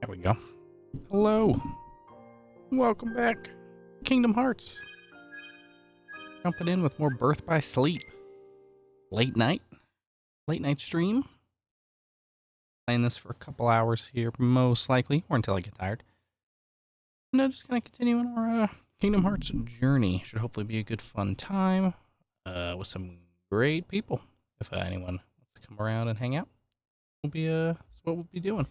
There we go. Hello. Welcome back. Kingdom Hearts. Jumping in with more Birth by Sleep. Late night stream. Playing this for a couple hours here, most likely, or until I get tired. And I'm just going to continue on our Kingdom Hearts journey. Should hopefully be a good fun time with some great people. If anyone wants to come around and hang out, that's what we'll be doing.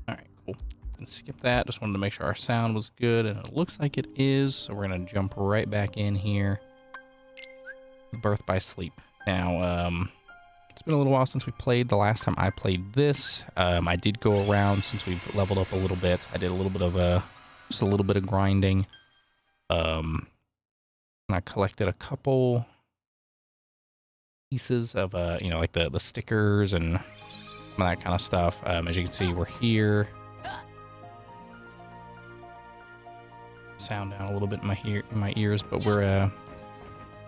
Alright, cool. And skip that. Just wanted to make sure our sound was good, and it looks like it is. So we're going to jump right back in here. Birth by Sleep. Now, it's been a little while since we played. The last time I played this, I did go around since we've leveled up a little bit. I did a little bit of just a little bit of grinding. And I collected a couple pieces of, like the stickers and some of that kind of stuff. As you can see, we're here. Sound down a little bit in my ears, but we're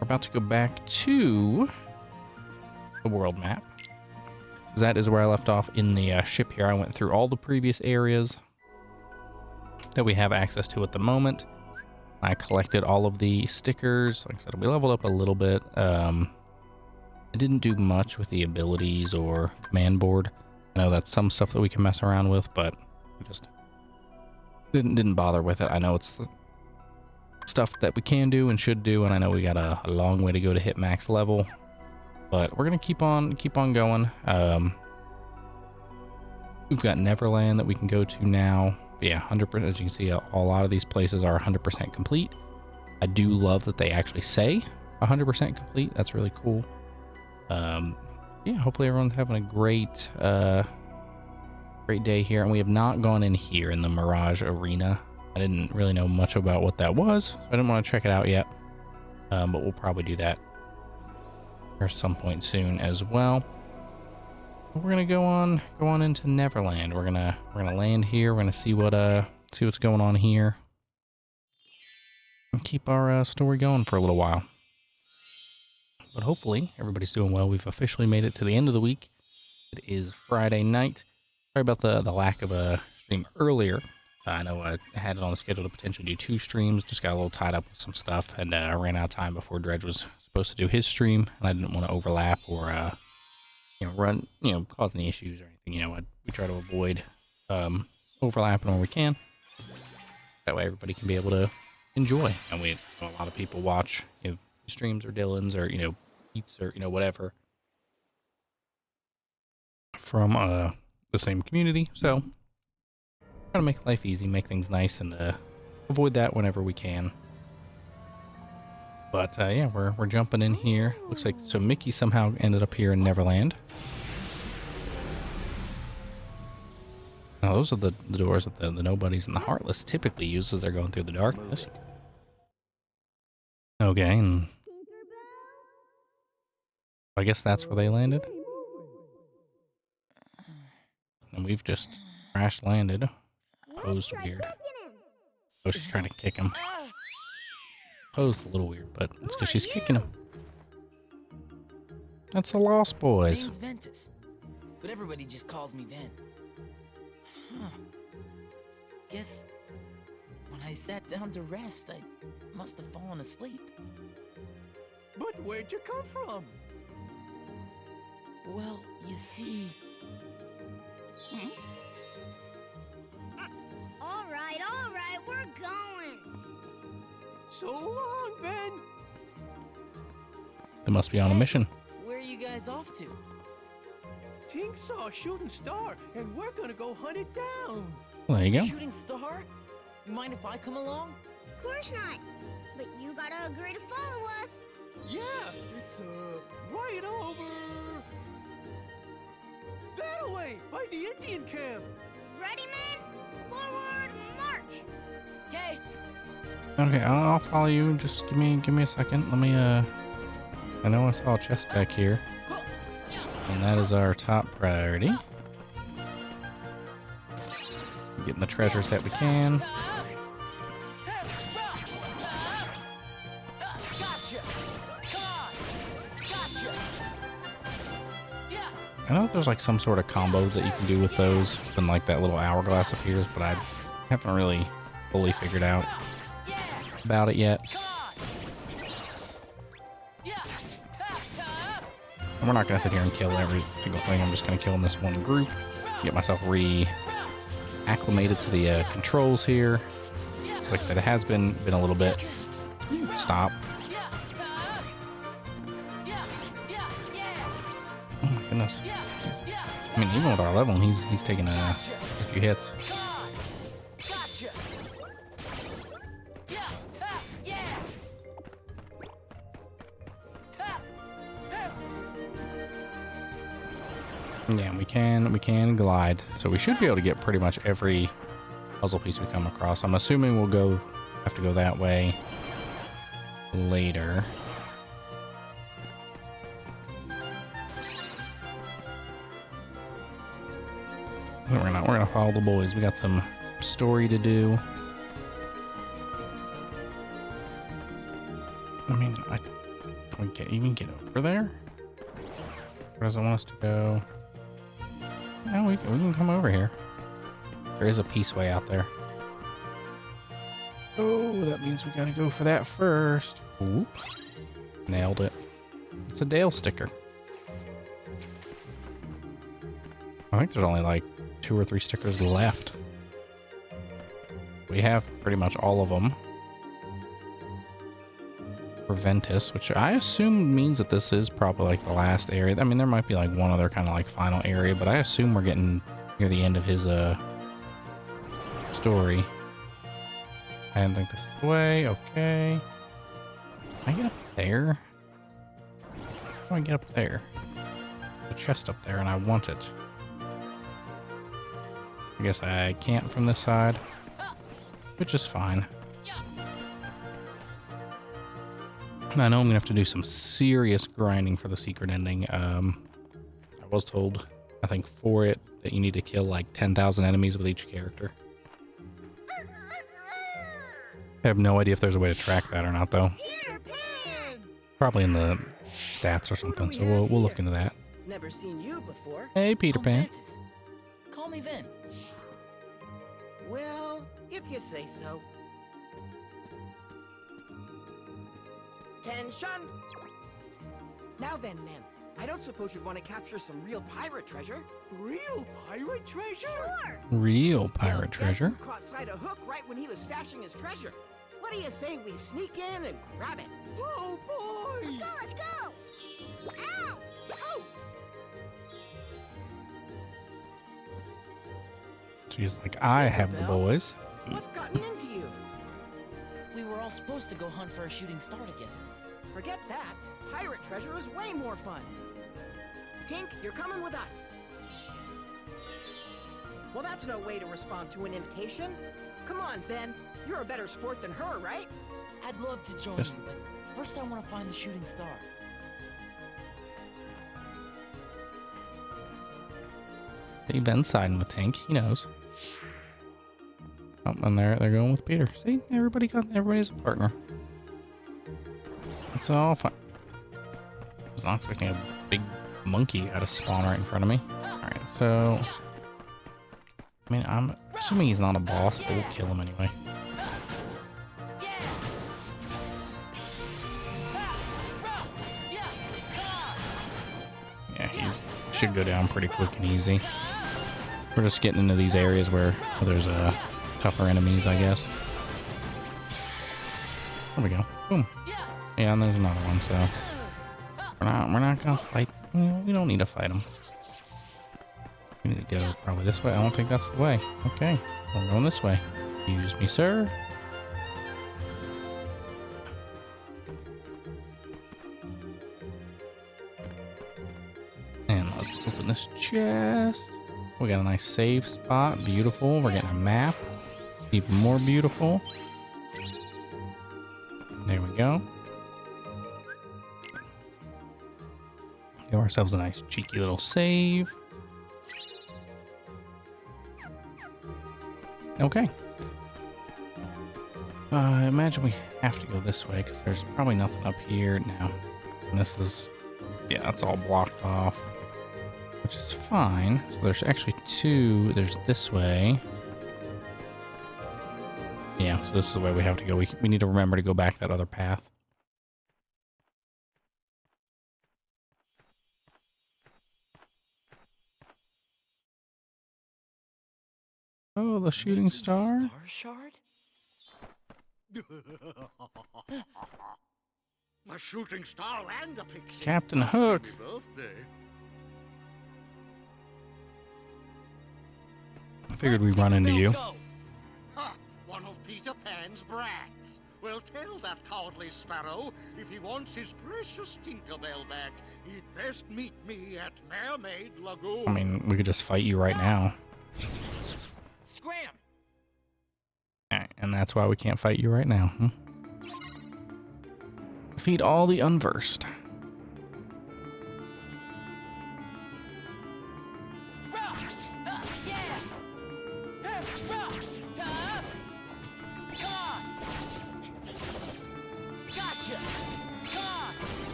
about to go back to the world map. That is where I left off in the ship here. I went through all the previous areas that we have access to at the moment. I collected all of the stickers. Like I said, we leveled up a little bit. I didn't do much with the abilities or command board. I know that's some stuff that we can mess around with, but we just didn't bother with it. I know it's the stuff that we can do and should do, and I know we got a long way to go to hit max level, but we're gonna keep on going. We've got Neverland that we can go to now. But yeah, 100%. As you can see, a lot of these places are 100% complete. I do love that they actually say 100% complete. That's really cool. Yeah, hopefully everyone's having a great day here. And we have not gone in here in the Mirage Arena. I didn't really know much about what that was, so I didn't want to check it out yet. But we'll probably do that at some point soon as well. We're gonna go on into Neverland. We're gonna land here. We're gonna see what's going on here, and keep our story going for a little while. But hopefully everybody's doing well. We've officially made it to the end of the week. It is Friday night. Sorry about the lack of a stream earlier. I know I had it on the schedule to potentially do 2 streams. Just got a little tied up with some stuff, and I ran out of time before Dredge was supposed to do his stream, and I didn't want to overlap or cause any issues or anything. We try to avoid overlapping when we can. That way everybody can be able to enjoy. And we a lot of people watch streams or Dylan's or Pete's or whatever from the same community. So try to make life easy, make things nice, and avoid that whenever we can. But yeah, we're jumping in here. Looks like so Mickey somehow ended up here in Neverland. Now those are the doors that the nobodies and the heartless typically use as they're going through the darkness. Okay, and I guess that's where they landed. And we've just crash landed. Posed weird. Oh, she's trying to kick him. Posed a little weird, but it's because she's kicking him. That's the Lost Boys. My name's Ventus, but everybody just calls me Ven. Huh. Guess when I sat down to rest, I must have fallen asleep. But where'd you come from? Well, you see... All right, we're going. So long, Ben. They must be on a mission. Where are you guys off to? Tink saw a shooting star, and we're gonna go hunt it down. Well, there you go. Shooting star? You mind if I come along? Of course not. But you gotta agree to follow us. Yeah, it's right over that way by the Indian camp. Ready, man? Forward, march. Okay. Okay, I'll follow you. Just give me a second. Let me I know I saw a chest back here, and that is our top priority. Getting the treasures that we can. I know there's like some sort of combo that you can do with those when like that little hourglass appears, but I haven't really fully figured out about it yet. And we're not going to sit here and kill every single thing. I'm just going to kill in this one group. Get myself re-acclimated to the controls here. Like I said, it has been a little bit. Stop. Oh my goodness. I mean, even with our level, he's taking a few hits. Yeah, we can glide, so we should be able to get pretty much every puzzle piece we come across. I'm assuming we'll have to go that way later. We're gonna follow the boys. We got some story to do. I mean, can we even get over there? Where does it want us to go? No, we can come over here. There is a peaceway out there. Oh, that means we gotta go for that first. Oop. Nailed it. It's a Dale sticker. I think there's only like 2 or 3 stickers left. We have pretty much all of them. For Ventus, which I assume means that this is probably like the last area. I mean, there might be like one other kind of like final area, but I assume we're getting near the end of his story. I didn't think this is the way. Okay. Can I get up there? How do I get up there? The chest up there, and I want it. I guess I can't from this side, which is fine. I know I'm gonna have to do some serious grinding for the secret ending. I was told, I think for it, that you need to kill like 10,000 enemies with each character. I have no idea if there's a way to track that or not, though. Probably in the stats or something, so we'll look into that. Never seen you before. Hey, Peter Pan. Ventus. Call me Ven. Well, if you say so. Tension! Now then, men. I don't suppose you'd want to capture some real pirate treasure? Real pirate treasure? Sure. Real pirate Guess treasure. who caught sight of Hook right when he was stashing his treasure? What do you say we sneak in and grab it? Oh boy! Let's go. Ow. Oh. She's like, I have the boys. What's gotten into you? We were all supposed to go hunt for a shooting star together. Forget that. Pirate treasure is way more fun. Tink, you're coming with us. Well, that's no way to respond to an invitation. Come on, Ben. You're a better sport than her, right? I'd love to join Yes. you, but first I want to find the shooting star. Hey, Ben's siding with Tink. He knows. Oh, and they're going with Peter. See, everybody's a partner. It's all fine. I was not expecting a big monkey out of spawn right in front of me. Alright, so... I mean, I'm assuming he's not a boss, but we'll kill him anyway. Yeah, he should go down pretty quick and easy. We're just getting into these areas where there's tougher enemies, I guess. There we go. Boom. Yeah, and there's another one, so we're not gonna fight. We don't need to fight them. We need to go probably this way. I don't think that's the way. Okay, we're going this way. Excuse me, sir. And let's open this chest. We got a nice save spot. Beautiful. We're getting a map. Even more beautiful. There we go. Give ourselves a nice cheeky little save. Okay. I imagine we have to go this way because there's probably nothing up here now. And this is, yeah, that's all blocked off. which is fine. So there's actually two. There's this way. Yeah, so this is the way we have to go. We need to remember to go back that other path. Oh, the shooting star? Star shard? A shooting star and a pixie. Captain Hook. Happy birthday. I figured we'd run into you. Ha! One of Peter Pan's brats. Well, tell that cowardly sparrow if he wants his precious Tinkerbell back, he'd best meet me at Mermaid Lagoon. I mean, we could just fight you right now. Scram! Alright, and that's why we can't fight you right now. Defeat all the unversed.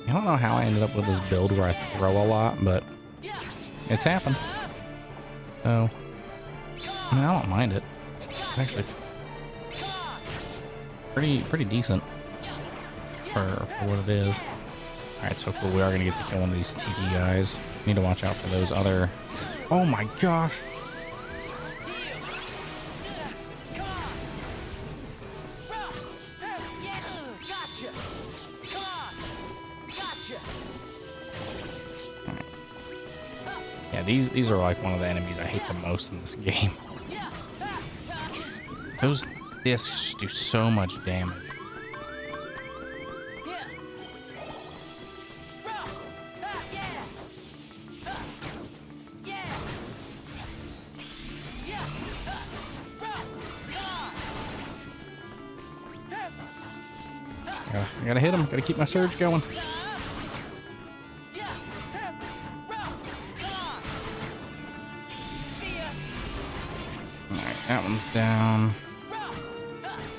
I don't know how I ended up with this build where I throw a lot, but it's happened. So, I mean, I don't mind it. It's actually pretty decent for what it is. Alright, so cool. We are going to get to kill one of these TD guys. Need to watch out for those other... Oh my gosh! Yeah, these are like one of the enemies I hate the most in this game. Those discs just do so much damage. I gotta hit him. Gotta keep my surge going. Alright, that one's down.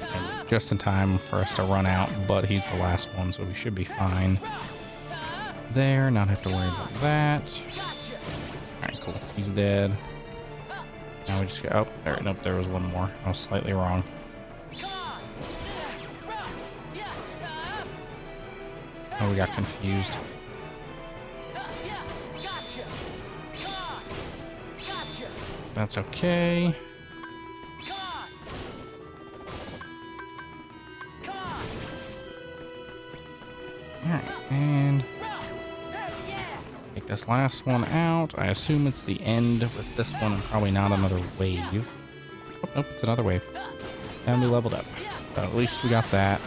And just in time for us to run out, but he's the last one, so we should be fine. There, not have to worry about that. Alright, cool. He's dead. Now we just go... Oh, there, nope, there was one more. I was slightly wrong. Oh, we got confused. That's okay. Alright, and take this last one out. I assume it's the end with this one and probably not another wave. Oh, nope, it's another wave. And we leveled up. But at least we got that.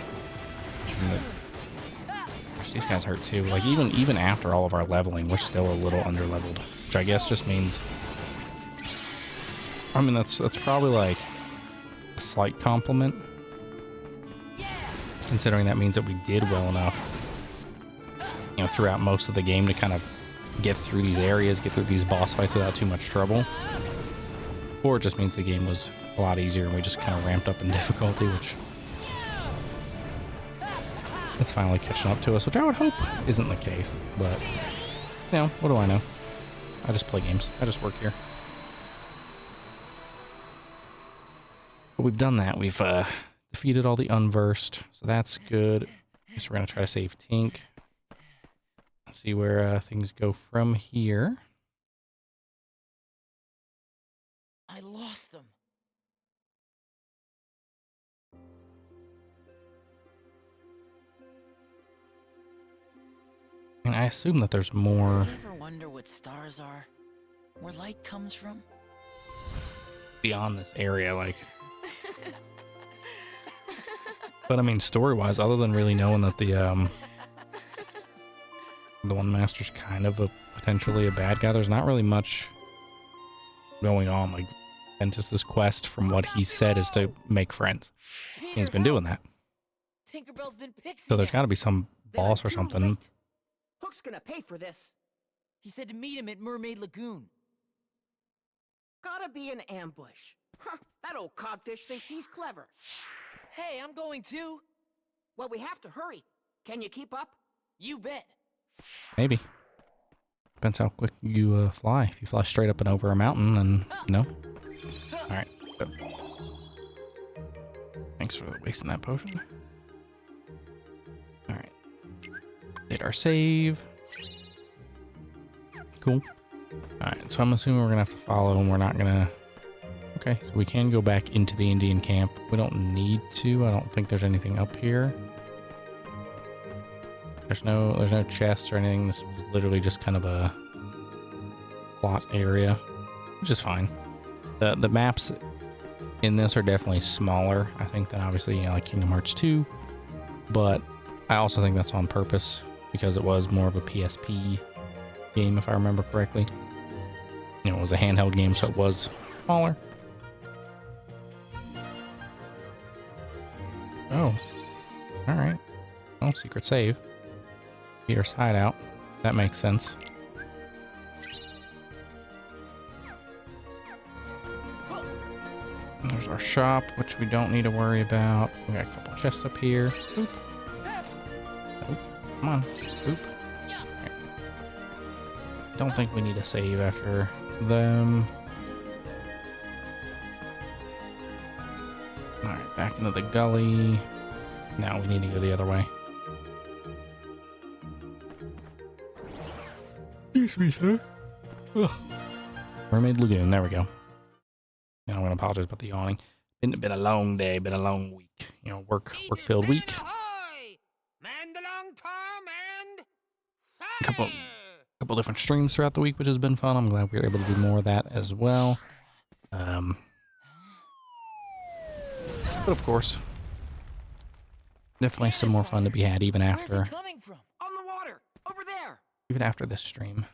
These guys hurt too. Like even after all of our leveling, we're still a little underleveled, which I guess just means. I mean that's probably like a slight compliment, considering that means that we did well enough, you know, throughout most of the game to kind of get through these areas, get through these boss fights without too much trouble. Or it just means the game was a lot easier and we just kind of ramped up in difficulty, which. It's finally catching up to us, which I would hope isn't the case, but, you know, what do I know? I just play games. I just work here. But we've done that. We've defeated all the unversed, so that's good. Guess we're going to try to save Tink. See where things go from here. I lost them. And I assume that there's more You ever wonder what stars are? Where light comes from? beyond this area, like. But I mean, story-wise, other than really knowing that the one master's kind of potentially a bad guy, there's not really much going on. Like, Ventus's quest, from what he said, is to make friends. He's been doing that. Tinkerbell's been pixie. So there's got to be some Then boss I'm or too something. late. Hook's gonna pay for this. He said to meet him at Mermaid Lagoon. Gotta be an ambush. Huh, that old codfish thinks he's clever. Hey, I'm going too. Well, we have to hurry. Can you keep up? You bet. Maybe. Depends how quick you fly. If you fly straight up and over a mountain, then no. Alright. Thanks for wasting that potion. Alright. Did our save. Cool. Alright, so I'm assuming we're gonna have to follow and we're not gonna... Okay, so we can go back into the Indian camp. We don't need to. I don't think there's anything up here. There's no chests or anything. This was literally just kind of a plot area, which is fine. The maps in this are definitely smaller, I think, than obviously, you know, like Kingdom Hearts 2. But I also think that's on purpose because it was more of a PSP game, if I remember correctly. You know, it was a handheld game, so it was smaller. Oh, all right. Oh, secret save. Peter's hideout. That makes sense. And there's our shop, which we don't need to worry about. We got a couple chests up here. Oop. Oop. Come on. Oop. Right. Don't think we need to save after them. Alright, back into the gully. Now we need to go the other way. Excuse me, sir. Ugh. Mermaid Lagoon, there we go. And I'm gonna apologize about the yawning. Been a long day, been a long week. You know, work-filled week. A couple different streams throughout the week, which has been fun. I'm glad we were able to do more of that as well. But of course, definitely some more fun to be had even after. Where's it coming from? On the water, over there. Even after this stream.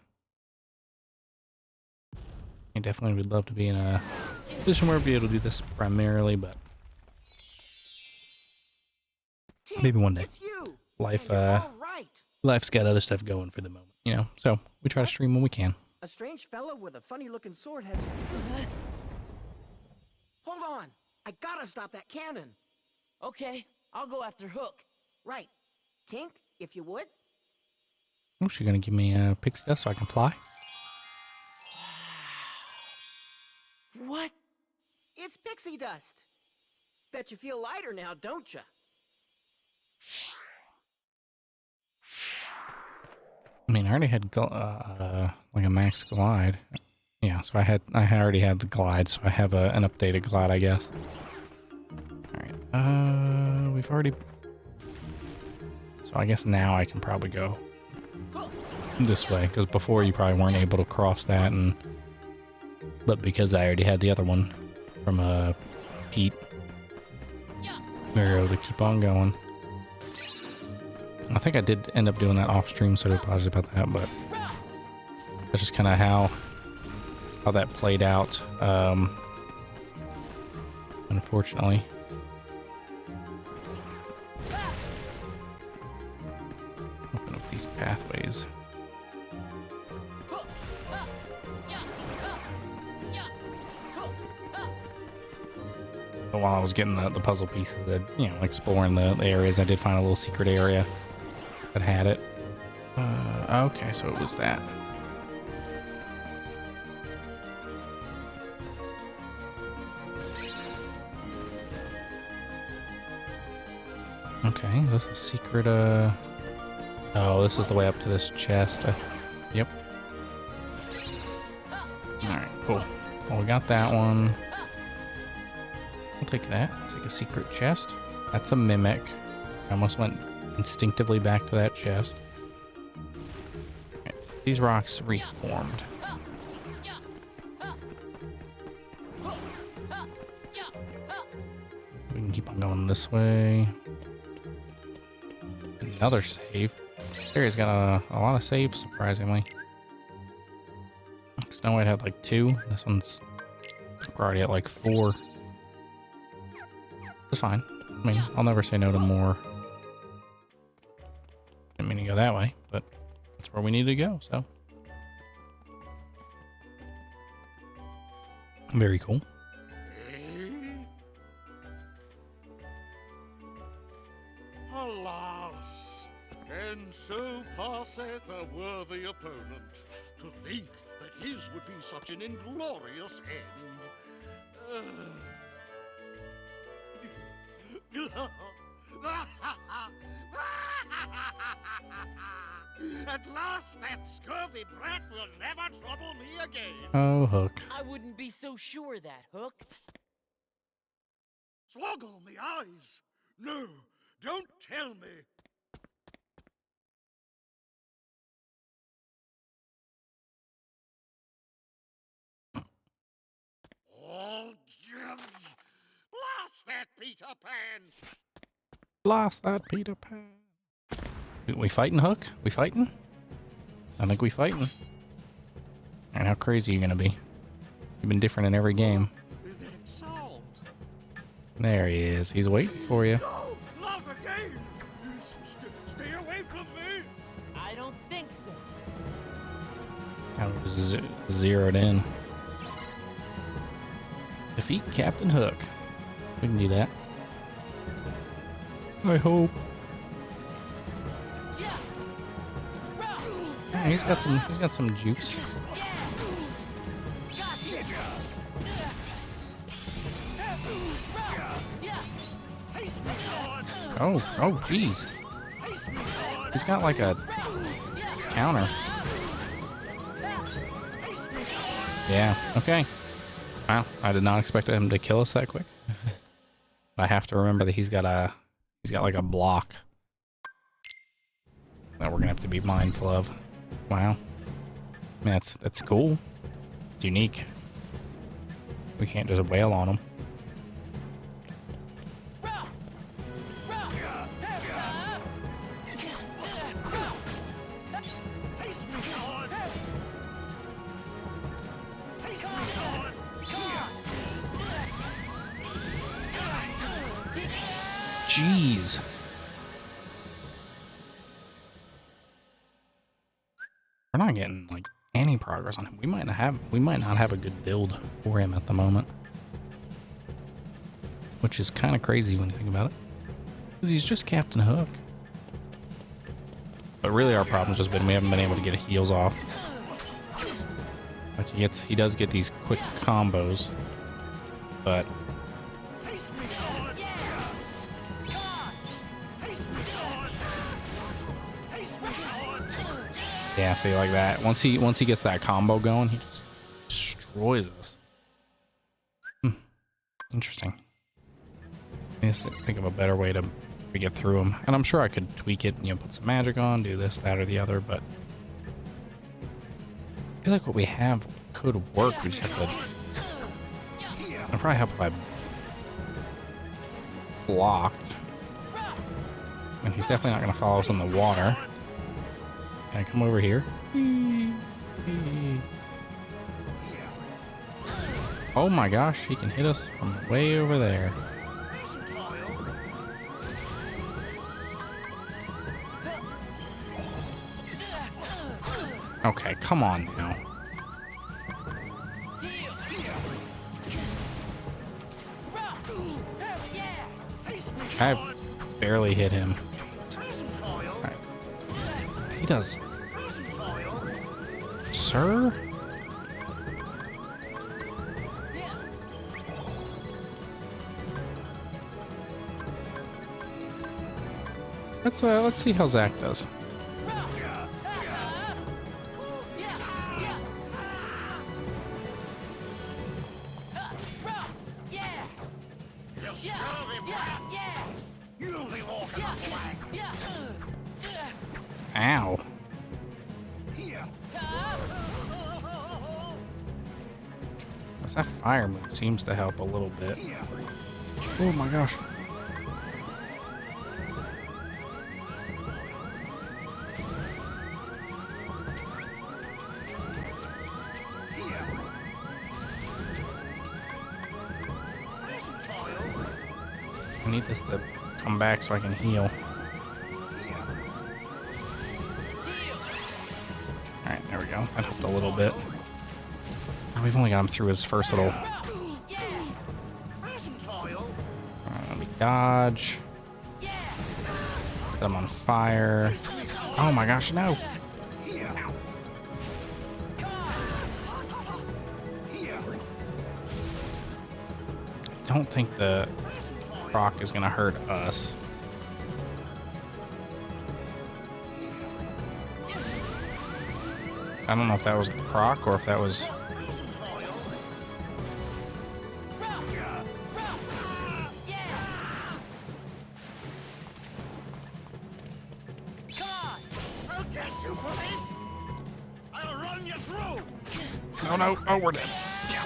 I definitely would love to be in a position where we'd be able to do this primarily, but Tink, maybe one day. It's you. Life, And you're all right. life's got other stuff going for the moment, you know? So we try to stream when we can. A strange fellow with a funny-looking sword has... Hold on. I gotta stop that cannon. Okay, I'll go after Hook. Right. Tink, if you would. Oh, she's gonna give me a pixie dust so I can fly? What? It's pixie dust. Bet you feel lighter now, don't you? I mean, I already had like a max glide. Yeah, so I already had the glide, so I have an updated glide, I guess. All right. We've already. So I guess now I can probably go this way because before you probably weren't able to cross that, but because I already had the other one from Pete, we're able to keep on going. I think I did end up doing that off stream, so I apologize about that, but that's just kind of how that played out, unfortunately. Open up these pathways. But while I was getting the puzzle pieces, you know, exploring the areas, I did find a little secret area that had it. Okay, so it was that. Okay, is this a secret, oh, this is the way up to this chest. Yep. Alright, cool. Well, we got that one. I'll take that. Take a secret chest. That's a mimic. I almost went instinctively back to that chest. Okay. These rocks reformed. We can keep on going this way. Another save. Terry's got a lot of saves, surprisingly. Snow White had like 2. This one's already at like 4. It's fine. I mean, I'll never say no to more. Didn't mean to go that way, but that's where we need to go, so. Very cool. Alas, and so passeth a worthy opponent. To think that his would be such an inglorious end. At last, that scurvy brat will never trouble me again. Oh, Hook. I wouldn't be so sure of that, Hook. Swoggle me eyes. No, don't tell me. Oh, blast that Peter Pan! Blast that Peter Pan. We fighting, Hook? We fighting? I think we fighting. And how crazy are you gonna be? You've been different in every game. That sound. There he is. He's waiting for you. No, not again! Stay away from me! I don't think so. I was zeroed in. Defeat Captain Hook. We can do that. I hope. Yeah, he's got some juice. Oh, jeez. He's got like a counter. Yeah, okay. Wow, I did not expect him to kill us that quick. I have to remember that he's got like a block that we're gonna have to be mindful of. Wow. I mean, that's cool. It's unique. We can't just wail on him. Jeez. We're not getting like any progress on him. We might not have a good build for him at the moment. Which is kind of crazy when you think about it. Because he's just Captain Hook. But really our problem's just been we haven't been able to get heals off. Like he does get these quick combos. But yeah, see, like that. Once he gets that combo going, he just destroys us. Interesting. I need to think of a better way to get through him. And I'm sure I could tweak it, put some magic on, do this, that, or the other, but I feel like what we have could work. We just have to... It'd probably help if I blocked. And he's definitely not going to follow us in the water. Can I come over here? Oh my gosh, he can hit us from way over there. Okay, come on now. I barely hit him. Right. He does. Sir? Let's see how Zach does. Ow. That fire move seems to help a little bit. Oh my gosh. I need this to come back so I can heal. Alright, there we go. That helped a little bit. We've only got him through his first little... Let me dodge. Set him on fire. Oh my gosh, no. I don't think the croc is gonna hurt us. I don't know if that was the croc or if that was... Oh no, oh, we're dead. Yeah.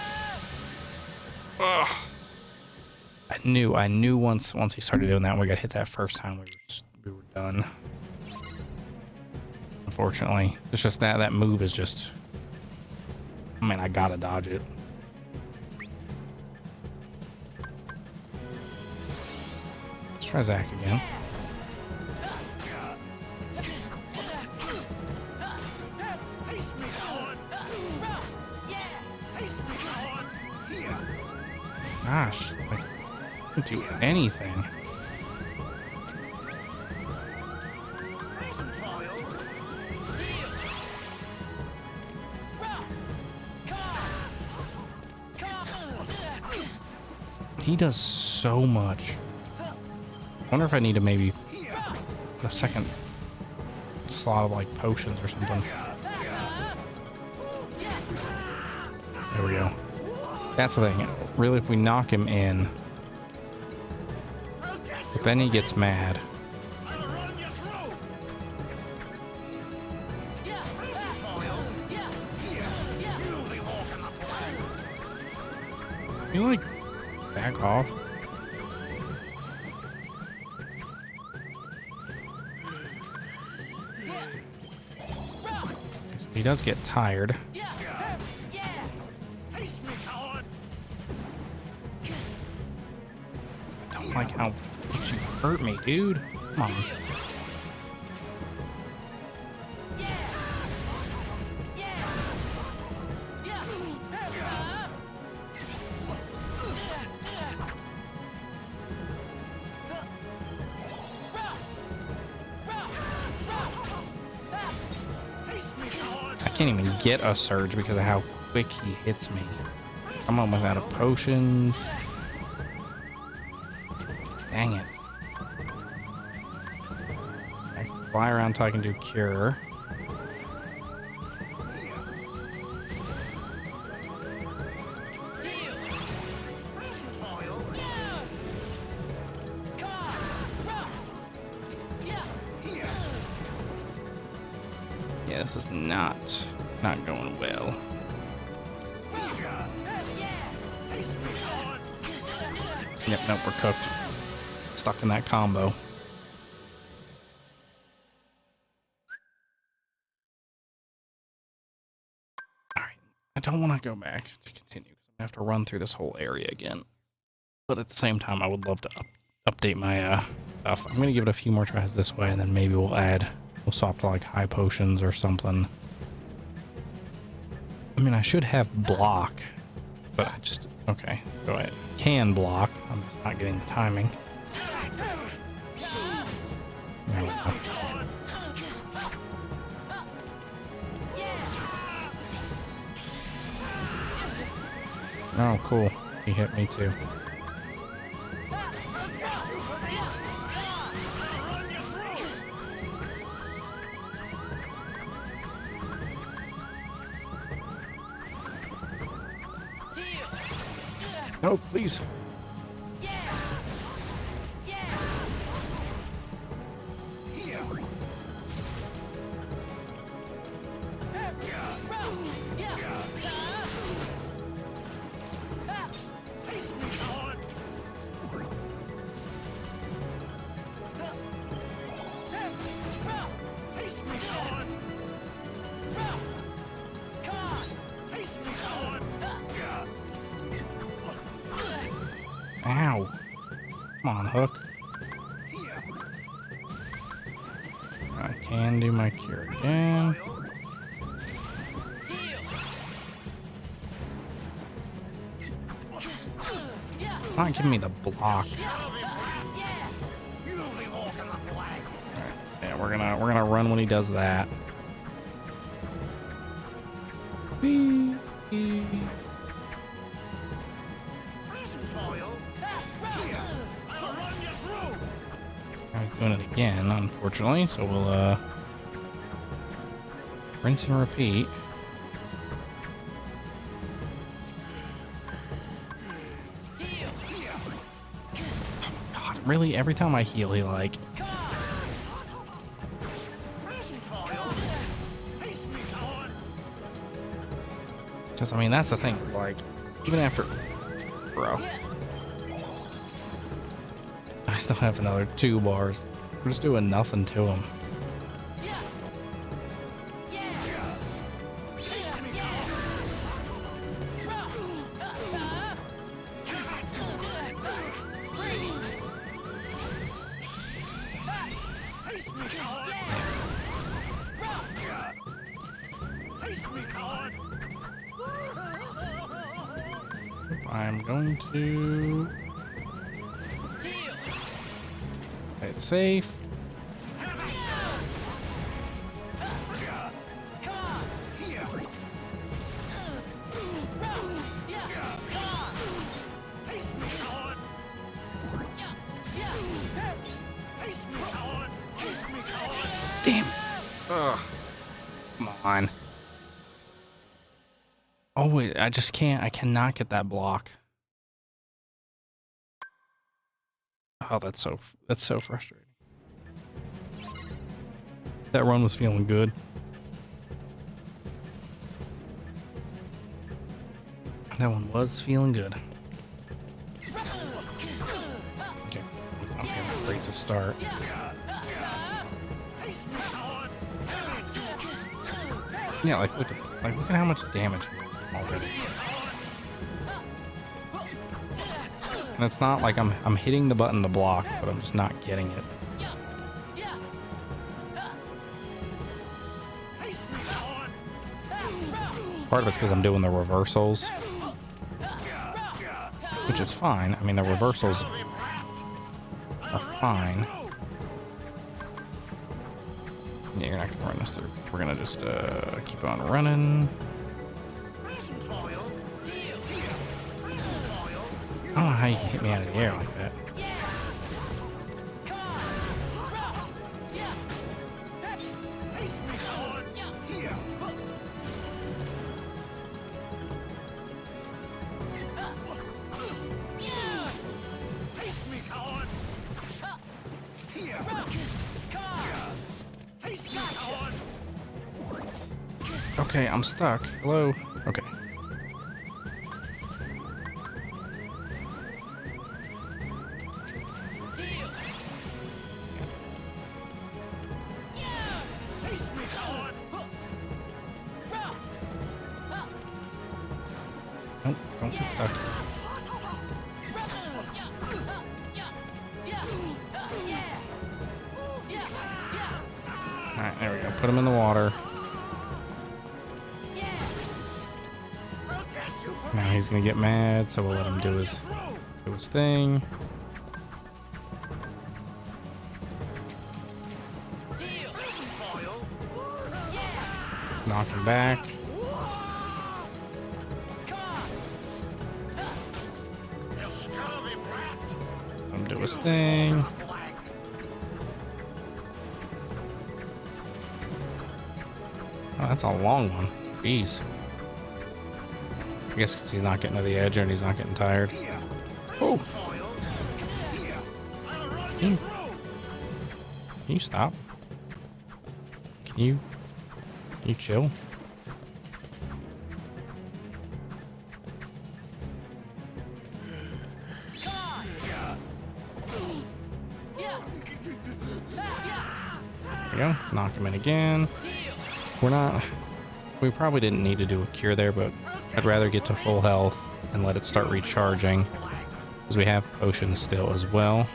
Ugh. I knew once he started doing that, we got hit that first time, we were done. Unfortunately, it's just that move is just, I mean, I gotta dodge it. Let's try Zach again. Gosh, like, I can't do anything. He does so much. I wonder if I need to maybe put a second slot of like potions or something. There we go. That's the thing. Really, if we knock him in, but then he gets mad. You like back off? He does get tired. I don't like how much you hurt me, dude. Come on. I can't even get a surge because of how quick he hits me. I'm almost out of potions. Dang it. I can fly around until I can do cure. Yeah, this is not going well. Yep, nope, we're cooked. Stuck in that combo. Alright, I don't want to go back to continue because I'm going to have to run through this whole area again. But at the same time, I would love to update my stuff. I'm going to give it a few more tries this way, and then maybe we'll swap to like high potions or something. I mean, I should have block, but I just, okay, go ahead. Can block. I'm just not getting the timing. There we go. Oh, cool. He hit me too. No, please. Ow. Come on, Hook. I can do my cure again. It's not giving me the block. Alright, yeah, we're we're gonna run when he does that. Whee! Now he's doing it again, unfortunately. So we'll rinse and repeat. God, really? Every time I heal, he like. Because, I mean, that's the thing. Like, even after... Bro. I still have another 2 bars. We're just doing nothing to him. I'm going to play it safe. Damn. Ugh. Come on. Oh wait, I just can't. I cannot get that block. Oh, that's so frustrating. That run was feeling good. That one was feeling good. Okay, I'm feeling great to start. Yeah, like look at how much damage already. And it's not like I'm hitting the button to block, but I'm just not getting it. Part of it's because I'm doing the reversals, which is fine. I mean, the reversals are fine. Yeah, you're not gonna run this through. We're gonna just keep on running. I don't know how you hit me out of the air like that. Okay, I'm stuck. Hello? Okay. Nope, don't get stuck. Alright, there we go. Put him in the water. Now he's gonna get mad, so we'll let him do his thing. Knock him back. Let him do his thing. Oh, that's a long one. Jeez. I guess because he's not getting to the edge and he's not getting tired. Oh! Can you stop? Can you chill? There we go. Knock him in again. We probably didn't need to do a cure there, but I'd rather get to full health and let it start recharging, because we have potions still as well.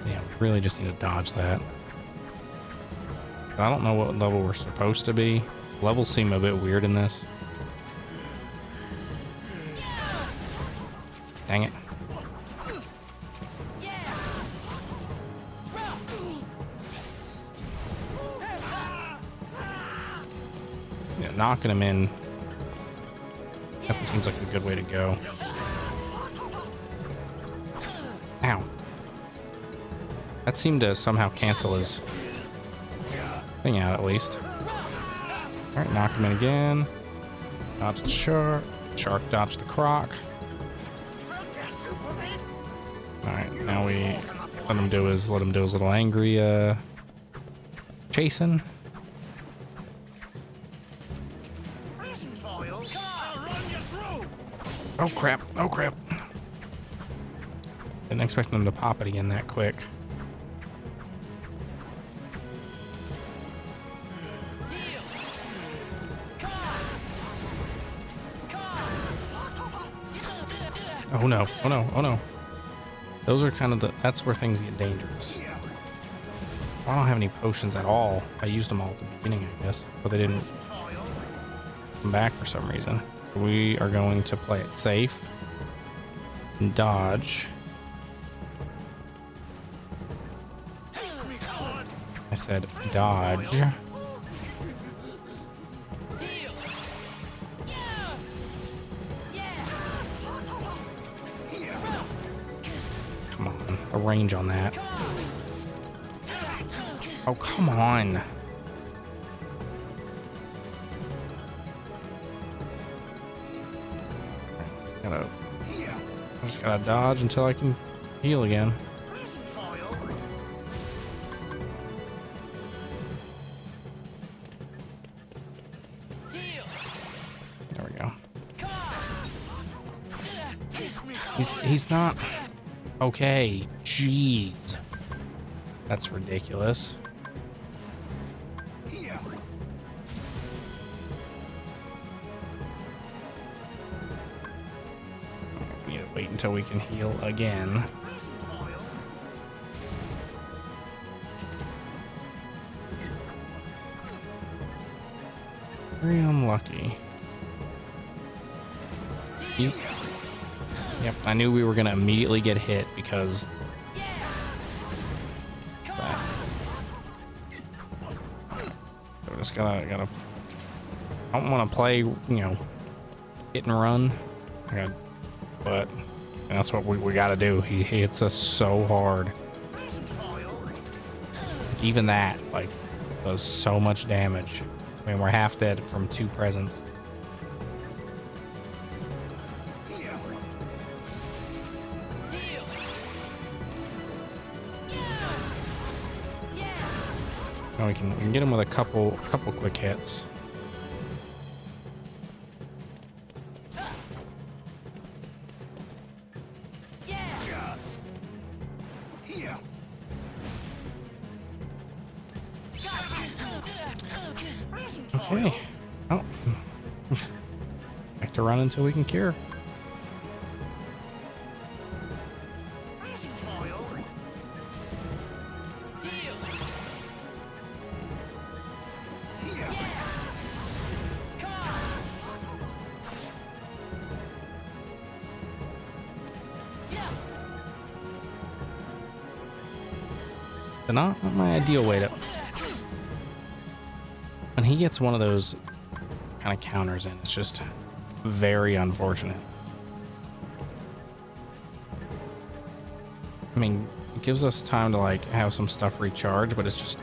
Yeah, we really just need to dodge that. I don't know what level we're supposed to be. Levels seem a bit weird in this. Dang it. knocking him in definitely seems like a good way to go. Ow. That seemed to somehow cancel his thing out, at least. Alright, knock him in again. Dodge the shark. Shark dodge the croc. Alright, now we let him do his little angry chasing. Oh crap, oh crap. Didn't expect him to pop it again that quick. Oh no, oh no, oh no. Those are kind of that's where things get dangerous. I don't have any potions at all. I used them all at the beginning, I guess, but they didn't come back for some reason. We are going to play it safe and dodge. I said dodge. Come on, a range on that. Oh, come on. I just gotta dodge until I can heal again. There we go. He's not okay. Jeez, that's ridiculous. Wait until we can heal again. Very unlucky. Yep, I knew we were gonna immediately get hit because that. So just gotta. I don't want to play, hit and run. But that's what we gotta do. He hits us so hard. Even that, like, does so much damage. I mean, we're half dead from 2 presents. Now we can get him with a couple quick hits. Okay. Oh. Back to run until we can cure. Not my ideal way to... When he gets one of those kind of counters in, it's just very unfortunate. I mean, it gives us time to like have some stuff recharge, but it's just...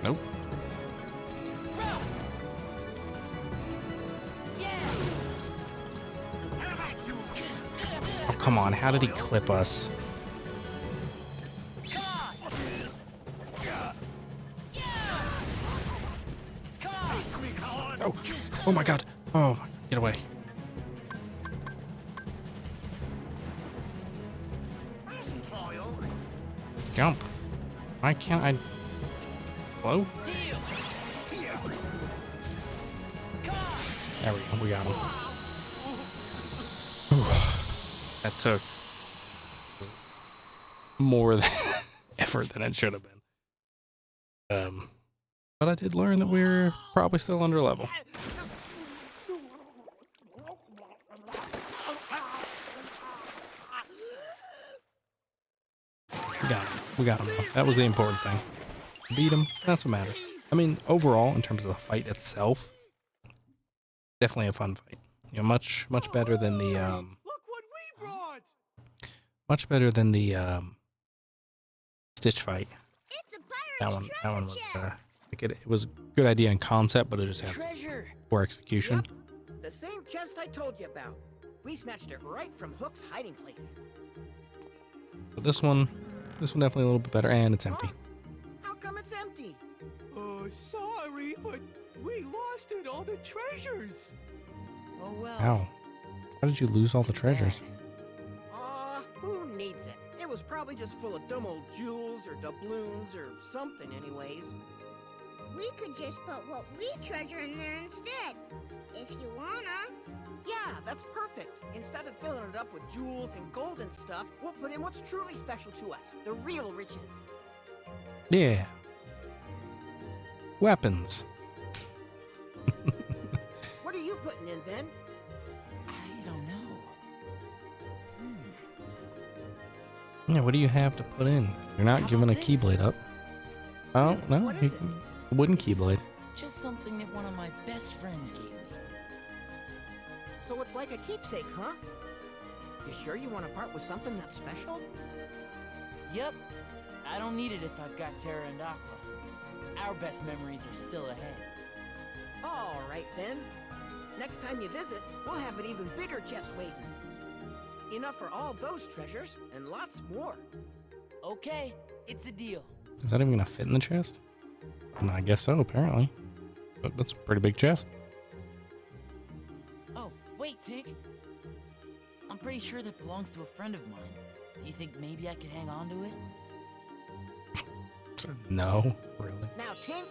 Nope. Come on, how did he clip us? Oh, oh my god. Oh, get away. Jump. Why can't I? Hello? There we go, we got him. That took more than effort than it should have been. But I did learn that we're probably still under level. We got him though. That was the important thing. Beat him. That's what matters. I mean, overall, in terms of the fight itself, definitely a fun fight. You know, much better than the Look what we brought! much better than the Stitch fight. It's a pirate's That one treasure was chest. like it was a good idea in concept, but it just had Treasure. poor execution. Yep, the same chest I told you about. We snatched it right from Hook's hiding place. But this one definitely a little bit better, and it's empty. Huh? How come it's empty? Sorry, but we lost it, all the treasures. Oh well. How? How did you lose all the Too treasures? bad. Aw, who needs it? It was probably just full of dumb old jewels or doubloons or something anyways. We could just put what we treasure in there instead. If you wanna. Yeah, that's perfect. Instead of filling it up with jewels and gold and stuff, we'll put in what's truly special to us, the real riches. Yeah. Weapons. What are you putting in, Ben? I don't know. Yeah, what do you have to put in? You're not How giving a about this? Keyblade up. Oh, no. What is it? A wooden Keyblade. Just something that one of my best friends gave me. So it's like a keepsake, huh? You sure you want to part with something that's special? Yep. I don't need it if I've got Terra and Aqua. Our best memories are still ahead. All right, then. Next time you visit, we'll have an even bigger chest waiting. Enough for all those treasures and lots more. Okay, it's a deal. Is that even gonna fit in the chest? I guess so, apparently. But that's a pretty big chest. Oh, wait, Tink. I'm pretty sure that belongs to a friend of mine. Do you think maybe I could hang on to it? No, really. Now, Tink,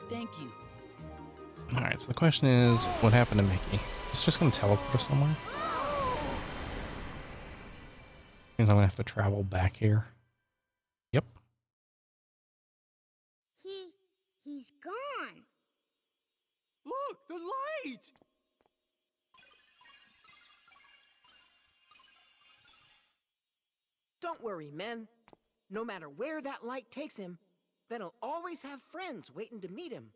Thank you. Alright, so the question is, what happened to Mickey? It's just gonna teleport us somewhere? Means I'm gonna have to travel back here. Yep. He's gone. Look, the light! don't worry, men. No matter where that light takes him, Ben'll always have friends waiting to meet him.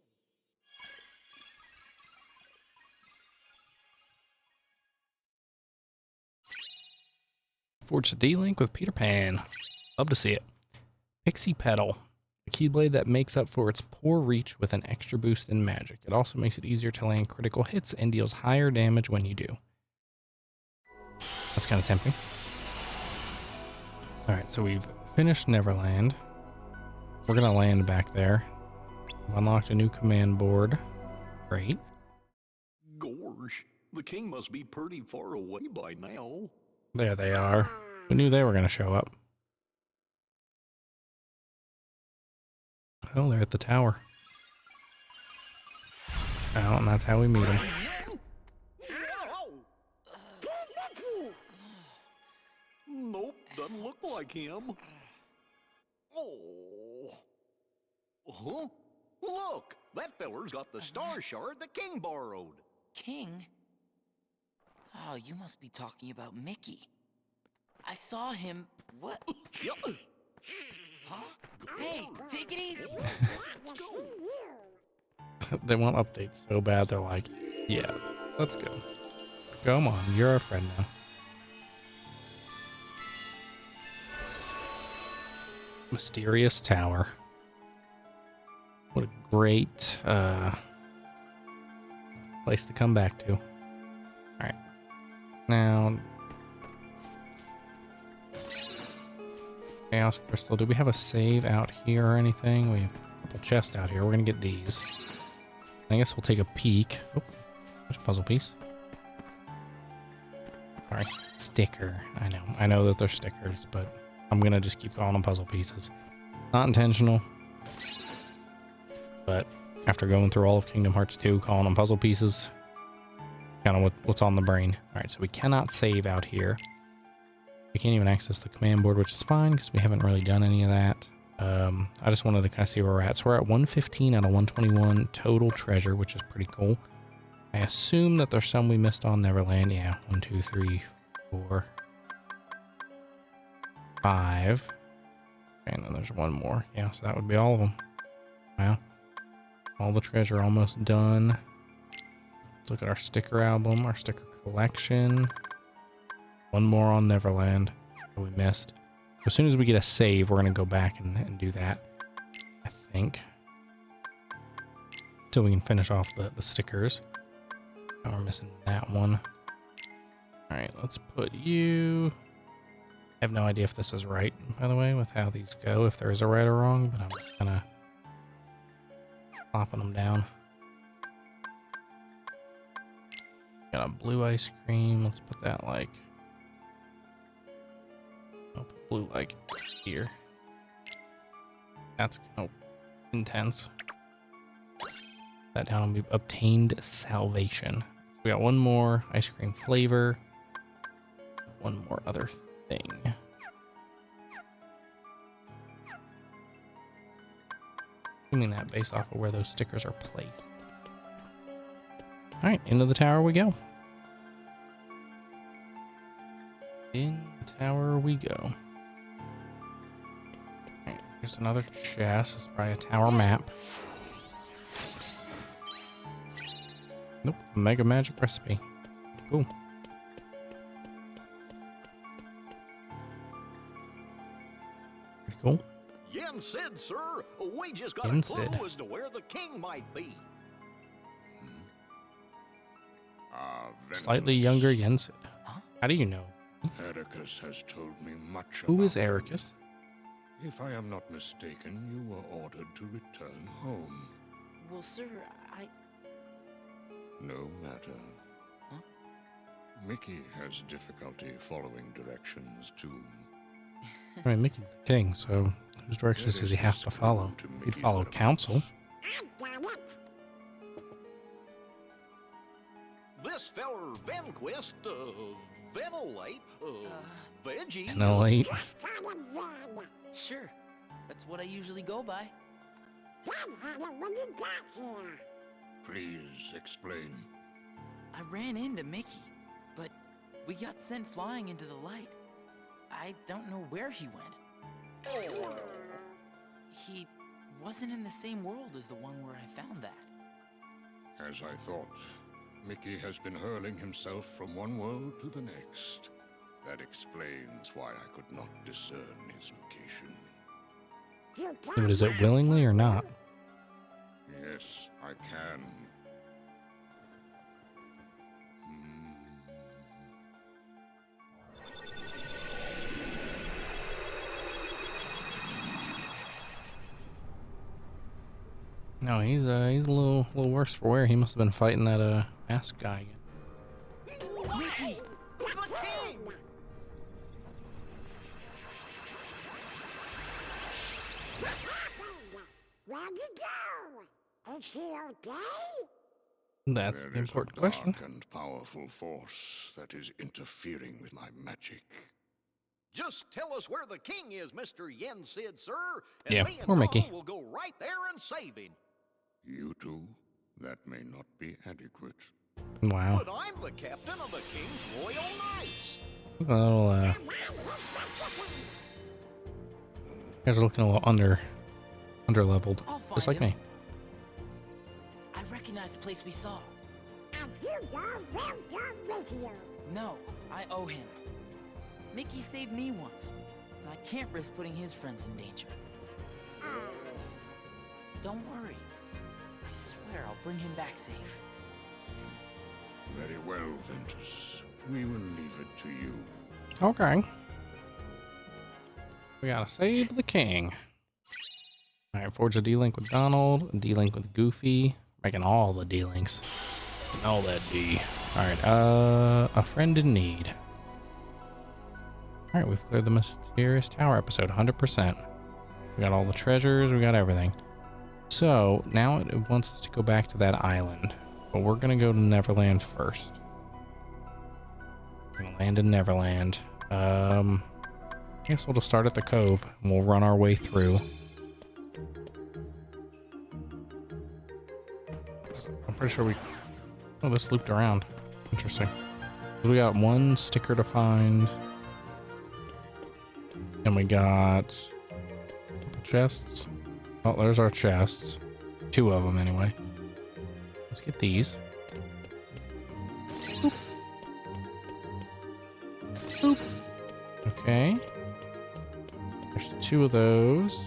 Forge the D-Link with Peter Pan. Love to see it. Pixie Petal. A Keyblade that makes up for its poor reach with an extra boost in magic. It also makes it easier to land critical hits and deals higher damage when you do. That's kind of tempting. Alright, so we've finished Neverland. We're going to land back there. We've unlocked a new command board. Great. Gorsh, the king must be pretty far away by now. There they are. Who knew they were going to show up? Oh, they're at the tower. Oh, and that's how we meet them. Nope, doesn't look like him. Oh. Huh? Look, that feller's got the star shard the king borrowed. King? Oh, you must be talking about Mickey. I saw him. What? Yep. Huh? Hey, take it easy. They want updates so bad, they're like, yeah, let's go. Come on, you're our friend now. Mysterious Tower. What a great place to come back to. Alright. Now, Chaos Crystal. Do we have a save out here or anything? We have a couple chests out here. We're going to get these. I guess we'll take a peek. Oh, there's a puzzle piece. Alright, sticker. I know that they're stickers, but I'm going to just keep calling them puzzle pieces. Not intentional. But after going through all of Kingdom Hearts 2, calling them puzzle pieces, kind of what's on the brain. Alright, so we cannot save out here. We can't even access the command board, which is fine because we haven't really done any of that. I just wanted to kind of see where we're at. So we're at 115 out of 121 total treasure, which is pretty cool. I assume that there's some we missed on Neverland. Yeah, 1, 2, 3, 4, 5. And then there's one more. Yeah, so that would be all of them. Wow. All the treasure almost done. Let's look at our sticker album, our sticker collection. One more on Neverland that we missed. As soon as we get a save, we're going to go back and do that, I think. Until we can finish off the stickers. Now we're missing that one. Alright, let's put you... I have no idea if this is right, by the way, with how these go, if there is a right or wrong, but I'm just kind of plopping them down. Got a blue ice cream. Let's put that like... I'll put blue like here. That's kind of intense. That down and we've obtained salvation. We got one more ice cream flavor. One more other thing. Assuming that based off of where those stickers are placed. Alright, into the tower we go. In the tower we go. Alright, here's another chest. It's probably a tower map. Nope, mega magic recipe. Cool. Pretty cool. Yen said, sir, we just got Yen a clue said. as to where the king might be. Ventus. Slightly younger Yensid. How do you know? Ericus has told me much Who about is him. Ericus? If I am not mistaken, you were ordered to return home. Well, sir, I... No matter. Huh? Mickey has difficulty following directions too. I mean, Mickey's the king, so whose directions does he have to follow? He'd follow council. This feller Venquist, ventilate, veggie. Ventilate. Sure. That's what I usually go by. Please explain. I ran into Mickey, but we got sent flying into the light. I don't know where he went. He wasn't in the same world as the one where I found that. As I thought, Mickey has been hurling himself from one world to the next. That explains why I could not discern his location. But is it willingly or not? Yes, I can. No, he's a little worse for wear. He must have been fighting that mask guy again. Mickey! Where'd you go? Is he okay? That's There the is important a question. dark and powerful force that is interfering with my magic. Just tell us where the king is, Mr. Yen Sid, sir. And Yeah, me and poor Mickey. Ron will go right there and save him. You two? That may not be adequate. Wow. But I'm the captain of the King's Royal Knights. A little, you guys are looking a little under-leveled. I'll find Just like him. me. I recognize the place we saw. And you go, we'll go with you. No, I owe him. Mickey saved me once, and I can't risk putting his friends in danger. Don't worry. I swear I'll bring him back safe. Very well, Ventus. We will leave it to you. Okay. We gotta save the king. Alright, forge a D-Link with Donald, a D-Link with Goofy. Making all the D-Links. All that D. Alright, a friend in need. Alright, we've cleared the Mysterious Tower episode, 100%. We got all the treasures, we got everything. So, now it wants us to go back to that island. But we're gonna go to Neverland first. We're gonna land in Neverland. I guess we'll just start at the cove, and we'll run our way through. I'm pretty sure we Oh, this looped around. Interesting. So we got one sticker to find. And we got couple chests. Oh, there's our chests. 2 of them anyway. Let's get these. Boop. Boop. Okay. There's 2 of those.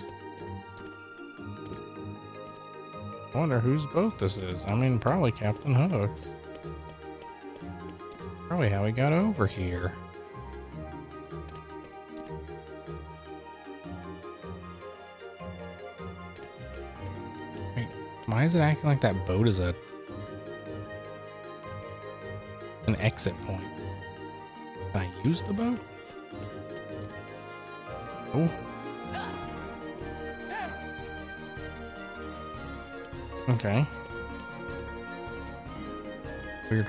I wonder whose boat this is. I mean, probably Captain Hook's. Probably how he got over here. Wait, why is it acting like that boat is an exit point? Can I use the boat? Oh. Okay. Weird.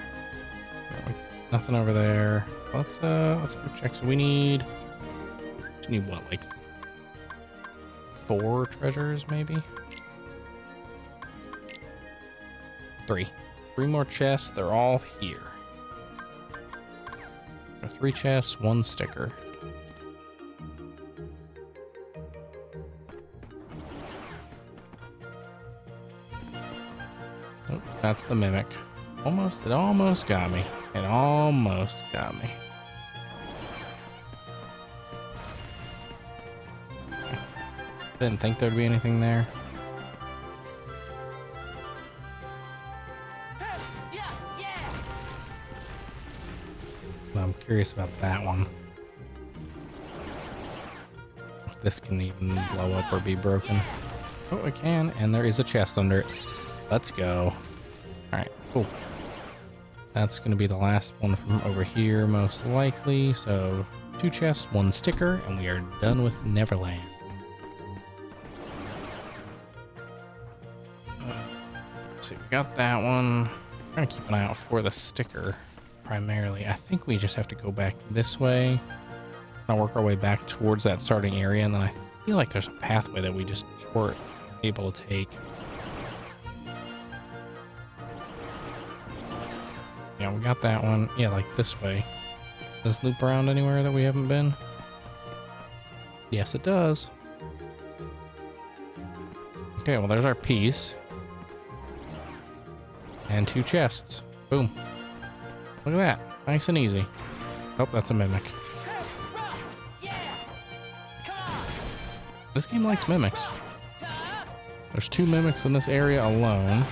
Nothing over there. Let's go check. So we need what, like 4 treasures maybe? 3 more chests. They're all here. 3 chests, 1 sticker. Oh, that's the mimic. It almost got me. It almost got me. Didn't think there'd be anything there. But I'm curious about that one. If this can even blow up or be broken. Oh, it can, and there is a chest under it. Let's go. Alright, cool. That's going to be the last one from over here, most likely. So, 2 chests, 1 sticker, and we are done with Neverland. Let's see, we got that one. I'm going to keep an eye out for the sticker, primarily. I think we just have to go back this way. I'll work our way back towards that starting area, and then I feel like there's a pathway that we just weren't able to take. Yeah, we got that one. Yeah, like this way. Does this loop around anywhere that we haven't been? Yes, it does. Okay, well, there's our piece. And 2 chests. Boom. Look at that. Nice and easy. Oh, that's a mimic. This game likes mimics. There's 2 mimics in this area alone.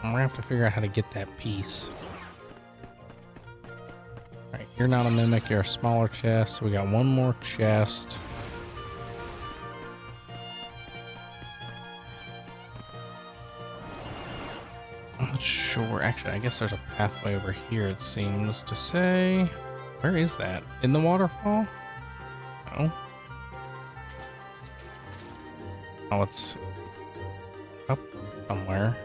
I'm gonna have to figure out how to get that piece. Alright, you're not a mimic, you're a smaller chest. We got 1 more chest. I'm not sure. Actually, I guess there's a pathway over here, it seems to say. Where is that? In the waterfall? No. Oh, it's up somewhere.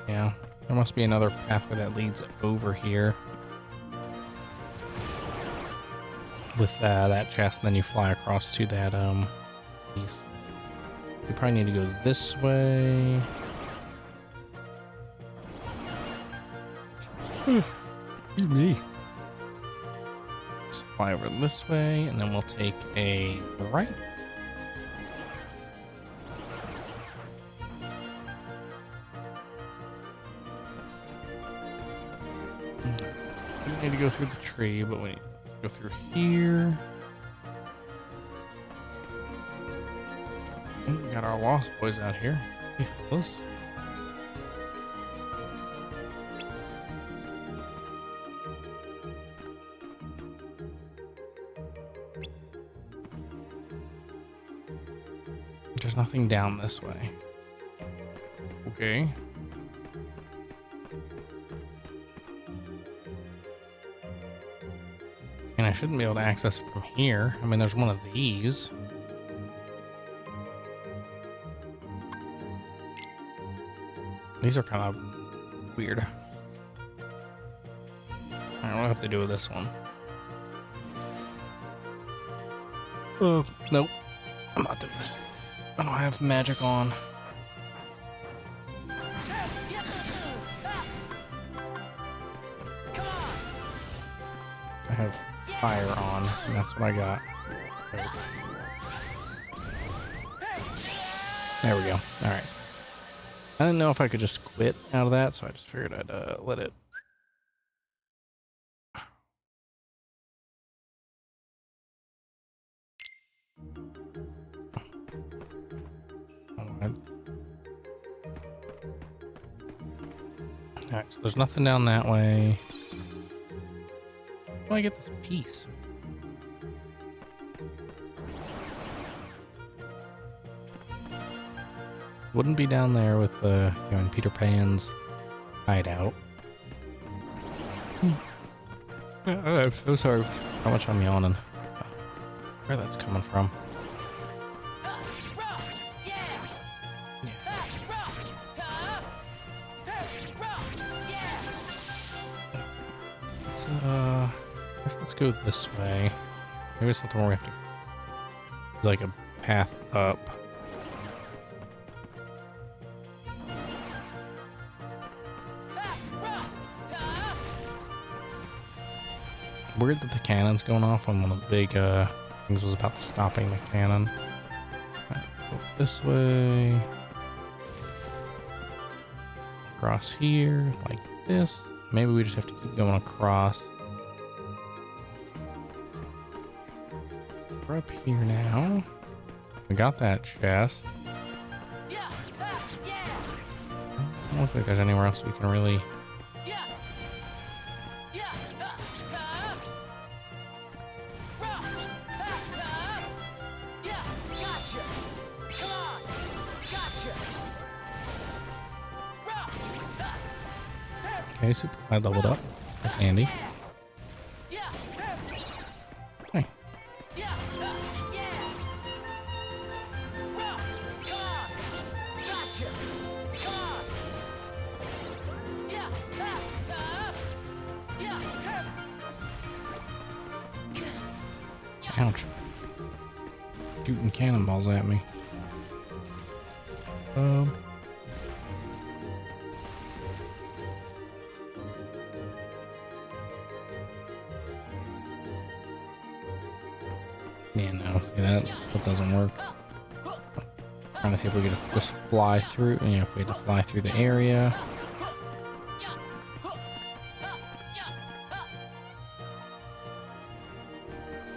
Yeah, there must be another pathway that leads over here. With that chest, and then you fly across to that piece. You probably need to go this way. Excuse me. Let's fly over this way, and then we'll take a right. We need to go through the tree, but we need to go through here. Oh, we got our lost boys out here. Hey, fellas. There's nothing down this way. Okay. And I shouldn't be able to access it from here. I mean, there's one of these. These are kind of weird. Alright, what do I have to do with this one? Oh, nope. I'm not doing this. I don't have magic on. I have fire on, and that's what I got. Okay. There we go. Alright. I didn't know if I could just quit out of that, so I just figured I'd let it. Alright, so there's nothing down that way. How do I get this piece? Wouldn't be down there with the, you know, in Peter Pan's hideout. I'm so sorry how much I'm yawning. Where that's coming from. I guess let's go this way. Maybe it's something where we have to do like a path up. Weird that the cannon's going off on one of the big things was about stopping the cannon. Right, go this way. Across here, like this. Maybe we just have to keep going across. We're up here now. We got that chest. I don't think there's anywhere else we can really... Okay, super glad leveled up. That's handy. Hey. Ouch. Shooting cannonballs at me. Yeah, no, see that doesn't work. Trying to see if we could just fly through, you know, if we had to fly through the area.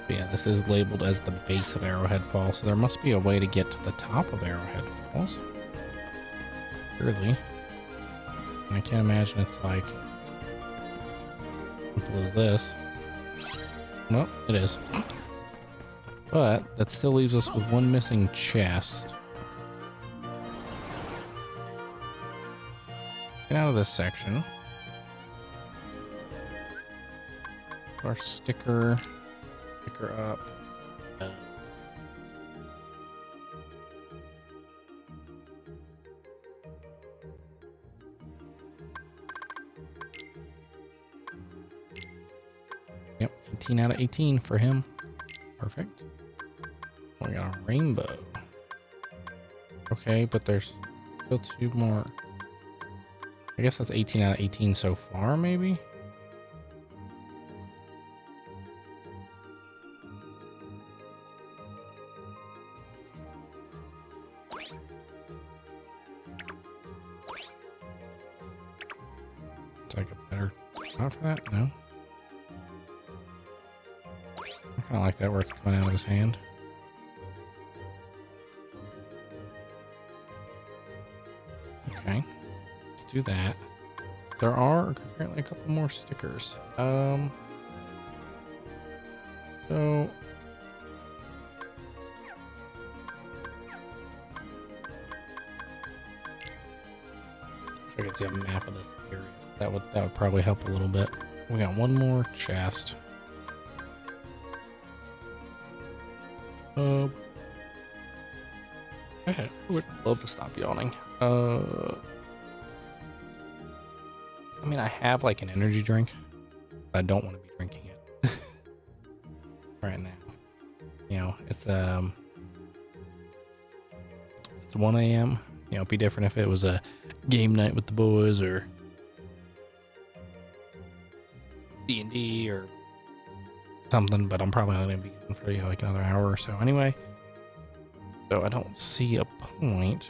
But yeah, this is labeled as the base of Arrowhead Falls, so there must be a way to get to the top of Arrowhead Falls. Surely. And I can't imagine it's like simple as this. Well, it is. But that still leaves us with one missing chest. Get out of this section. Our sticker up. Yep, 18 out of 18 for him. Perfect. We got a rainbow. Okay, but there's still two more. I guess that's 18 out of 18 so far, maybe? It's like a better spot for that? No? I kind of like that where it's coming out of his hand. Okay, let's do that. There are currently a couple more stickers. So I could see a map of this area. That would probably help a little bit. We got one more chest. I would love to stop yawning. I mean, I have like an energy drink, but I don't want to be drinking it right now. You know, it's 1 a.m. You know, it'd be different if it was a game night with the boys or D&D or something, but I'm probably only gonna be in for like another hour or so anyway. So I don't see a point.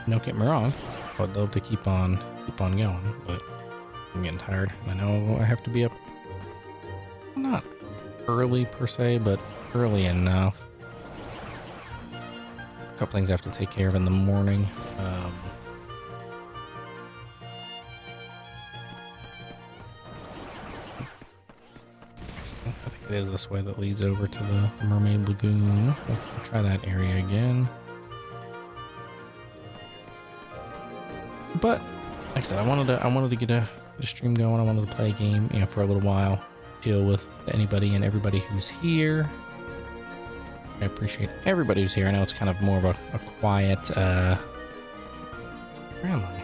Don't get me wrong, I'd love to keep on going, but I'm getting tired. I know I have to be up, not early per se, but early enough. A couple things I have to take care of in the morning. I think it is this way that leads over to the Mermaid Lagoon. We'll try that area again. But like I said, I wanted to get a stream going. I wanted to play a game, you know, for a little while, chill with anybody and everybody who's here. I appreciate everybody who's here. I know it's kind of more of a quiet. Where am I?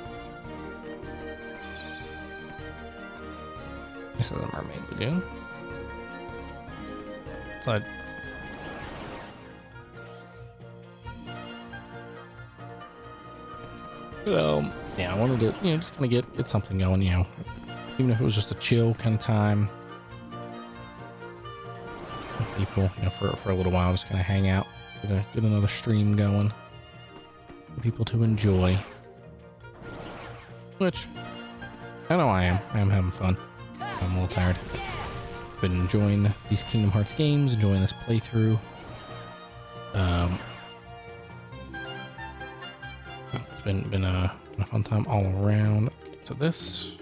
This is the Mermaid Lagoon. So yeah, I wanted to, you know, just kind of get something going, you know, even if it was just a chill kind of time. With people, you know, for a little while, just kind of hang out, get another stream going, for people to enjoy. Which I know I am having fun. I'm a little tired. Been enjoying these Kingdom Hearts games, enjoying this playthrough. It's been a fun time all around. So this,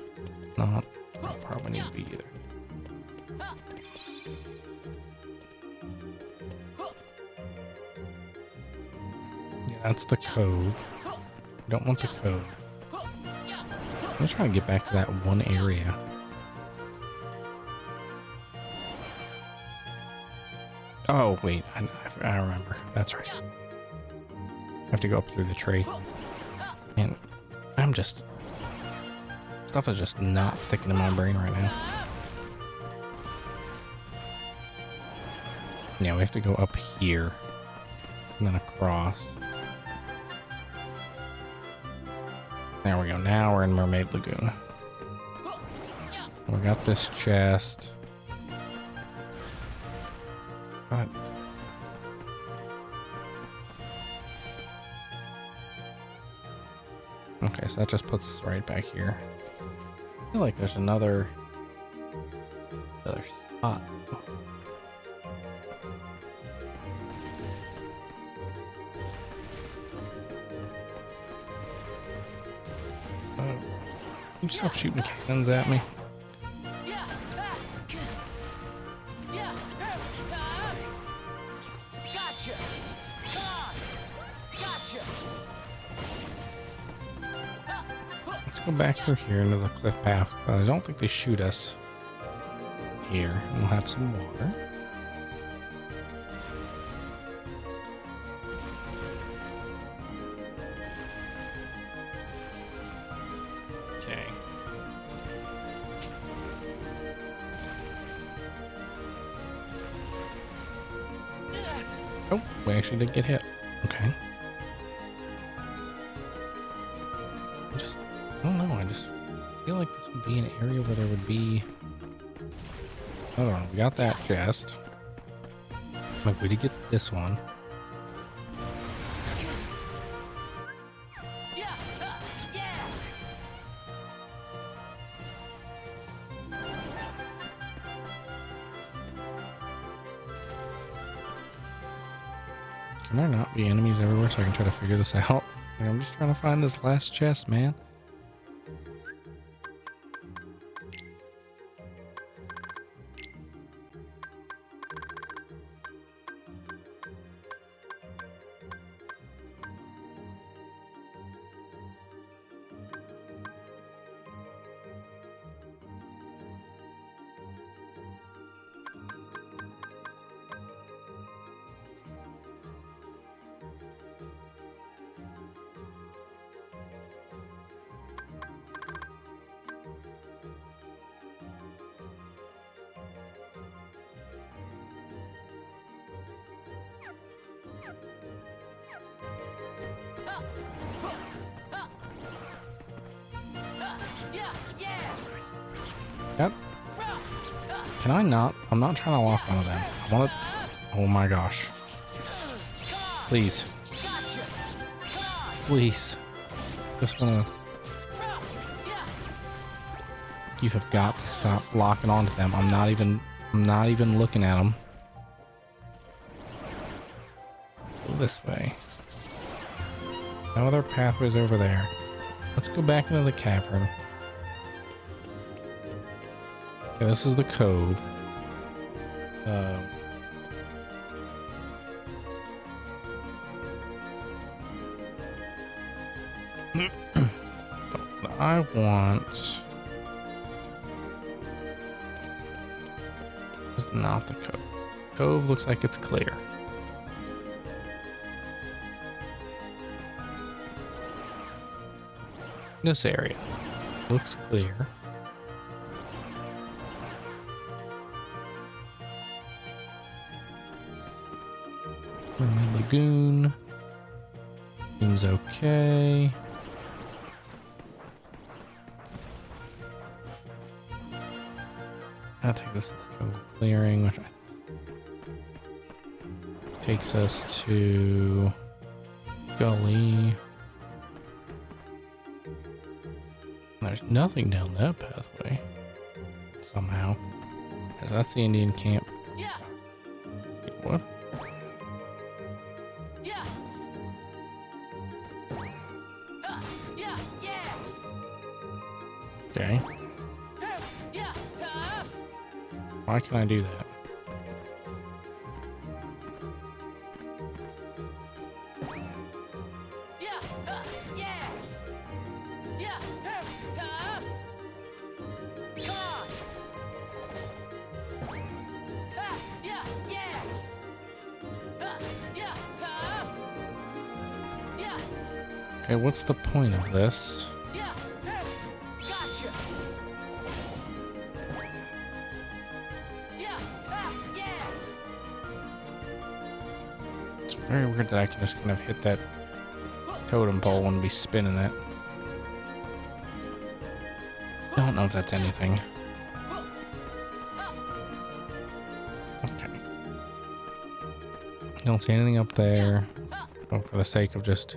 not the part we need to be either. Yeah, that's the cove. We don't want the cove. I'm just trying to get back to that one area. Oh, wait, I remember. That's right. I have to go up through the tree. And I'm just... Stuff is just not sticking in my brain right now. Yeah, we have to go up here. And then across. There we go. Now we're in Mermaid Lagoon. We got this chest. But... Okay, so that just puts us right back here. I feel like there's another spot. You stop shooting cannons at me. Go back through here into the cliff path. I don't think they shoot us here. We'll have some water. Okay. Oh, we actually did get hit. Okay. I don't know, I just feel like this would be an area where there would be... Oh, we got that chest. Like, we did get this one. Can there not be enemies everywhere so I can try to figure this out? Like, I'm just trying to find this last chest, man. Yep. Can I not? I'm not trying to lock onto them. I want to. Oh my gosh. Please. Please. Just wanna. You have got to stop locking onto them. I'm not even looking at them. Go this way. No other pathways over there. Let's go back into the cavern. Okay, this is the cove. I want... It's not the cove. Cove looks like it's clear. This area looks clear. Mermaid Lagoon seems okay. I'll take this to the jungle clearing, which takes us to Gully. There's nothing down that pathway. Somehow. That's the Indian camp. Yeah. Wait, what? Yeah. Yeah. Yeah. Okay. Yeah. Why can I do that? Yeah. Yeah. Yeah. Come on. Yeah. Yeah. Yeah. Yeah. Okay, what's the point of this? Yeah. Gotcha. Yeah. Yeah. It's very weird that I can just kind of hit that totem pole and be spinning it. Don't know if that's anything. Okay. Don't see anything up there. Oh, for the sake of just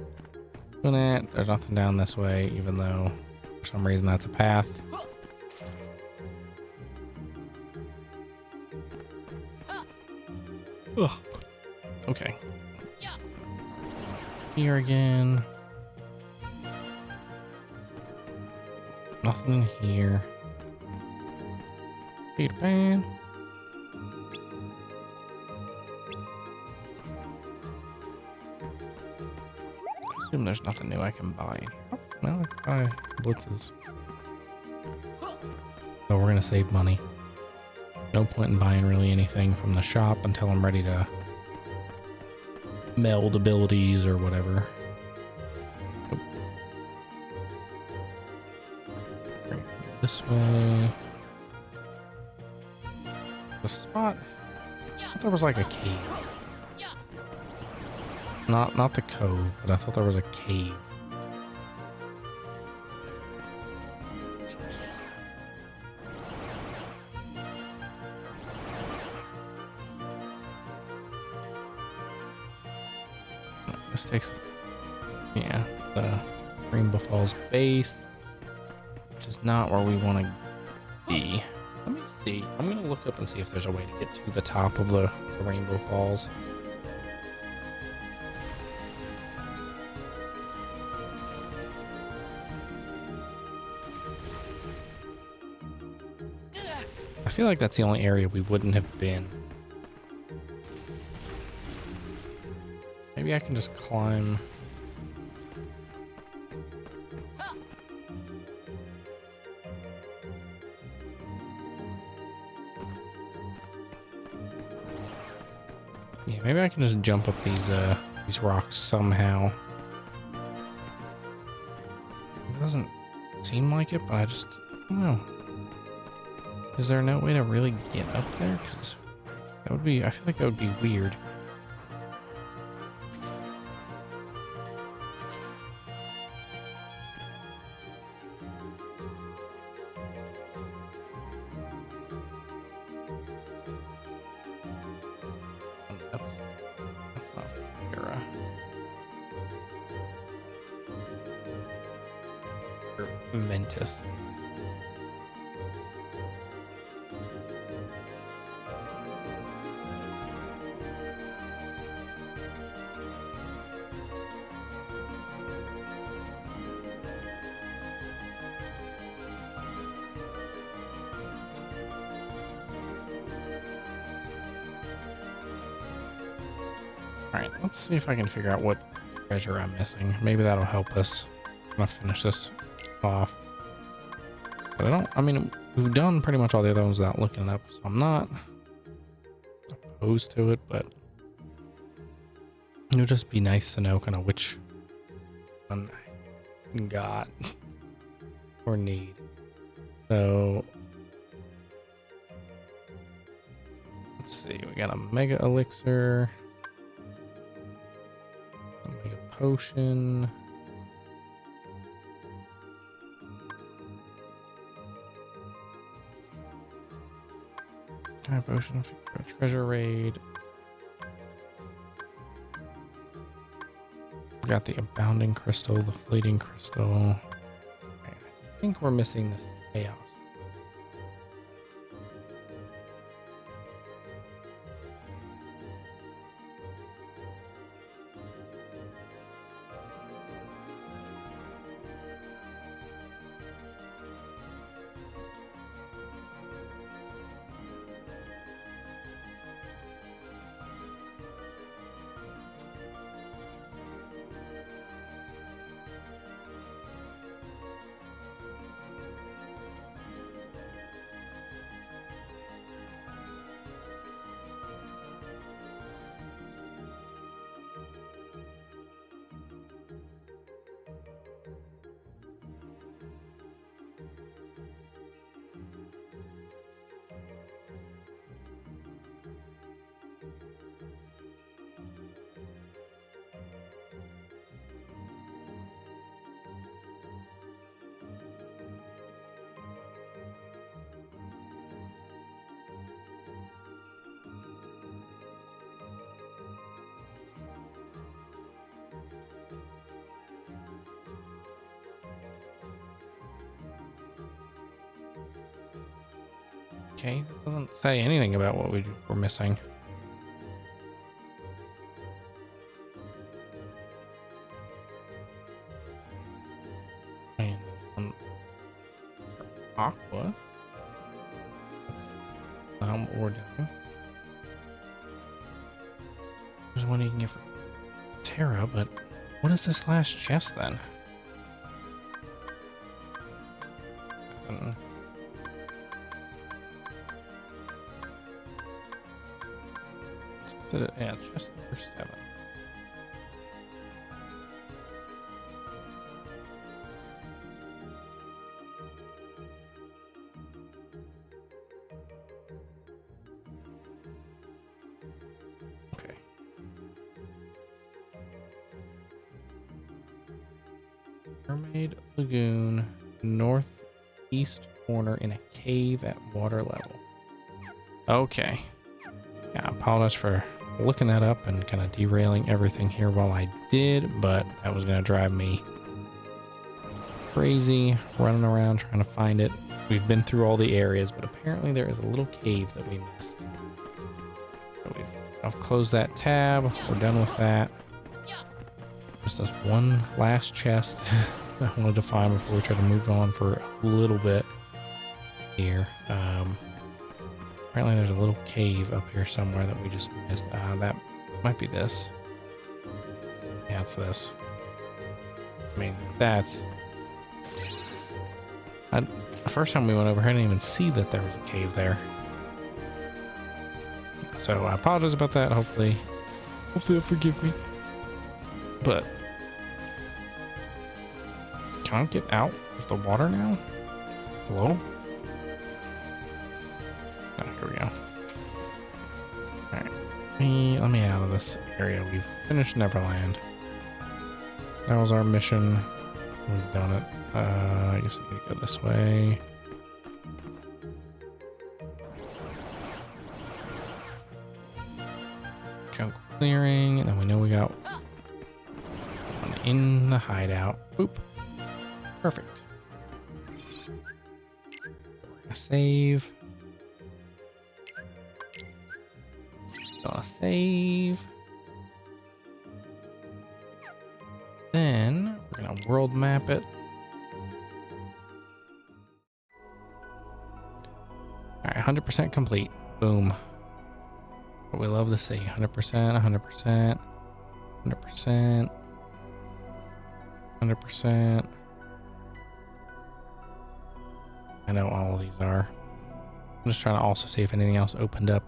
doing it, there's nothing down this way, even though for some reason that's a path. Ugh. Okay. Here again. Nothing in here. Peter Pan. I assume there's nothing new I can buy. Oh, well, I can buy blitzes. So we're gonna save money. No point in buying really anything from the shop until I'm ready to meld abilities or whatever. Nope. Right, this way. The spot. I thought there was like a cave. Not the cove, but I thought there was a cave. This takes us, yeah, the Rainbow Falls base, which is not where we want to be. Let me see. I'm gonna look up and see if there's a way to get to the top of the Rainbow Falls. I feel like that's the only area we wouldn't have been. Maybe I can just climb. Yeah, maybe I can just jump up these rocks somehow. It doesn't seem like it, but I just don't know. Is there no way to really get up there? 'Cause that would be, I feel like that would be weird. that's not Terra. Or Ventus. Alright, let's see if I can figure out what treasure I'm missing. Maybe that'll help us kind of finish this off. But I mean, we've done pretty much all the other ones without looking it up, so I'm not opposed to it, but it'll just be nice to know kind of which one I got or need. So, let's see, we got a mega elixir. Make a potion. Potion for a treasure raid. We got the abounding crystal, the fleeting crystal. Okay, I think we're missing this chaos. Okay, it doesn't say anything about what we're missing. And Aqua. That's not what we're doing. There's one you can get for Terra, but what is this last chest then? Yeah, chest number 7. Okay. Mermaid Lagoon, northeast corner in a cave at water level. Okay. Yeah, I apologize for looking that up and kind of derailing everything here while I did, but that was going to drive me crazy running around trying to find it. We've been through all the areas, but apparently there is a little cave that we missed. So I've closed that tab. We're done with that. Just this one last chest I wanted to find before we try to move on for a little bit here. Apparently there's a little cave up here somewhere that we just missed. That might be this. Yeah, it's this. I mean, that's... the first time we went over here, I didn't even see that there was a cave there. So I apologize about that. Hopefully you'll forgive me. But... can't get out of the water now? Hello? Oh, here we go. Alright. Let me out of this area. We've finished Neverland. That was our mission. We've done it. I guess we need to go this way. Jungle clearing, and then we know we got one in the hideout. Boop. Perfect. We're gonna save. Gonna save. Then we're gonna world map it. All right, 100% complete. Boom. What we love to see. 100%, 100%, 100%, 100%. I know all of these are. I'm just trying to also see if anything else opened up.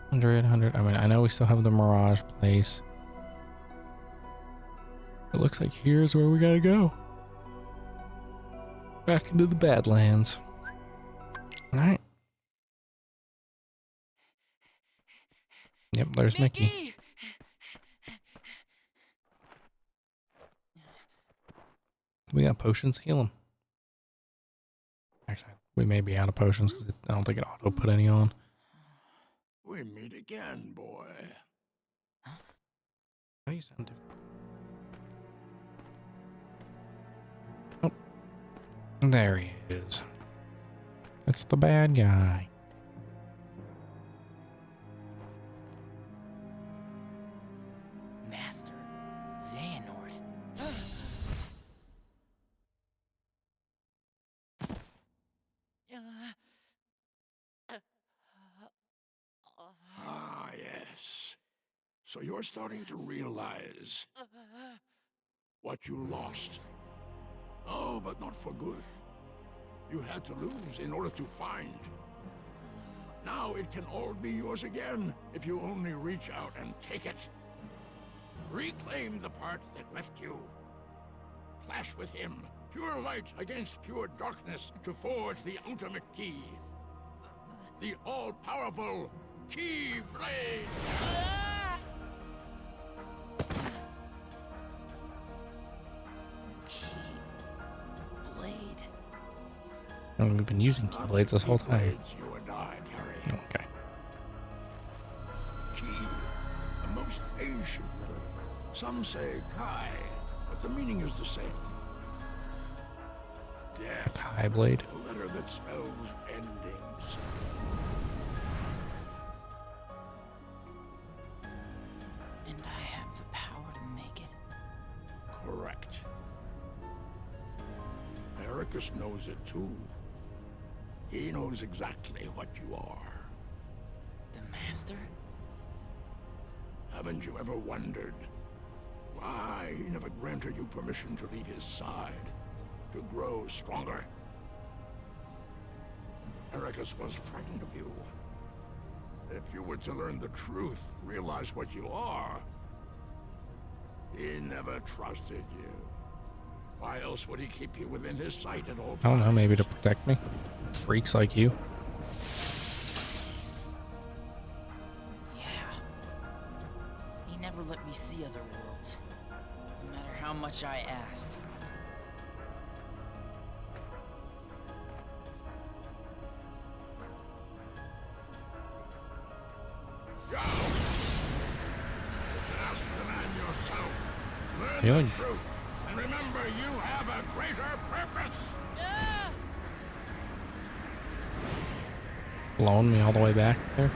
100, 100. I mean, I know we still have the Mirage place. It looks like here's where we gotta go. Back into the Badlands. All right. Yep, there's Mickey. We got potions. Heal him. Actually, we may be out of potions because I don't think it auto put any on. We meet again, boy. How do you sound different? Oh, there he is. That's the bad guy. Master Xehanort. Ah, yes. So you're starting to realize what you lost. Oh, but not for good. You had to lose in order to find. Now it can all be yours again if you only reach out and take it. Reclaim the part that left you. Clash with him. Pure light against pure darkness to forge the ultimate key. The all-powerful Keyblade! Keyblade. And we've been using Keyblades this whole time. Keyblades you and I carry. Okay. Key, the most ancient letter. Some say Kai, but the meaning is the same. Death. Keyblade. A letter that spells endings. And I have the power to make it. Correct. Ericus knows it too. He knows exactly what you are. The Master? Haven't you ever wondered why he never granted you permission to leave his side, to grow stronger? Ericus was frightened of you. If you were to learn the truth, realize what you are, he never trusted you. Why else would he keep you within his sight at all times? I don't know, maybe to protect me. Freaks like you. Yeah. He never let me see other worlds, no matter how much I asked. Go! Ask the man yourself. Learn Really? the truth. And remember, you have a greater purpose. Blowing me all the way back there.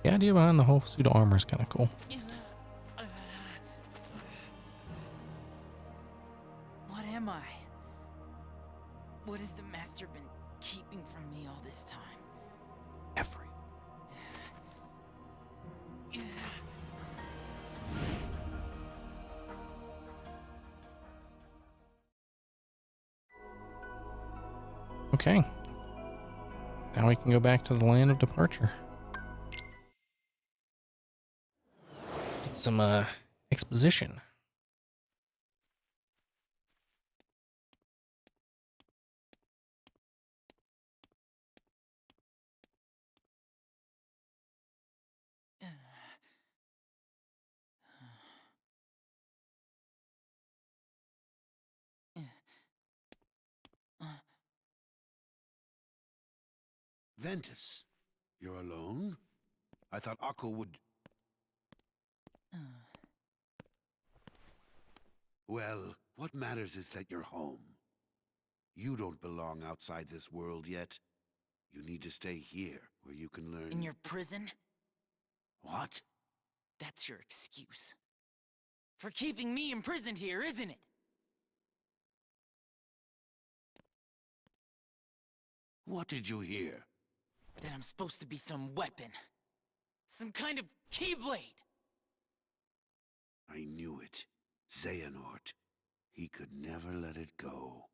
The idea behind the whole suit of armor is kind of cool. What am I? What has the Master been keeping from me all this time? Everything. Okay. Now we can go back to the land of departure. Get some exposition. Ventus, you're alone? I thought Aqua would... Well, what matters is that you're home. You don't belong outside this world yet. You need to stay here, where you can learn... In your prison? What? That's your excuse. For keeping me imprisoned here, isn't it? What did you hear? That I'm supposed to be some weapon. Some kind of Keyblade. I knew it. Xehanort. He could never let it go.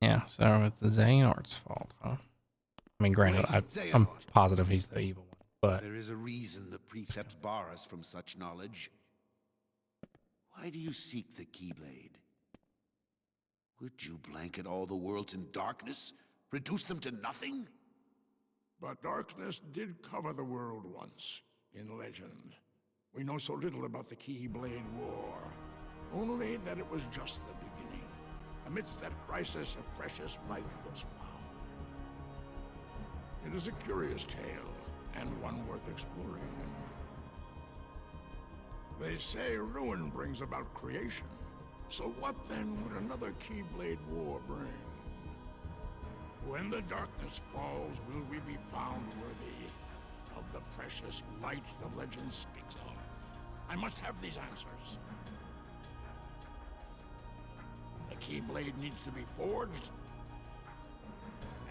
Yeah, so it's Xehanort's fault, huh? I mean, granted, Wait, I'm Xehanort. positive he's the evil one, but... There is a reason the precepts bar us from such knowledge. Why do you seek the Keyblade? Would you blanket all the worlds in darkness? Reduce them to nothing? But darkness did cover the world once, in legend. We know so little about the Keyblade War. Only that it was just the beginning. Amidst that crisis, a precious light was found. It is a curious tale, and one worth exploring. They say ruin brings about creation. So what then would another Keyblade War bring? When the darkness falls, will we be found worthy of the precious light the legend speaks of? I must have these answers. The Keyblade needs to be forged,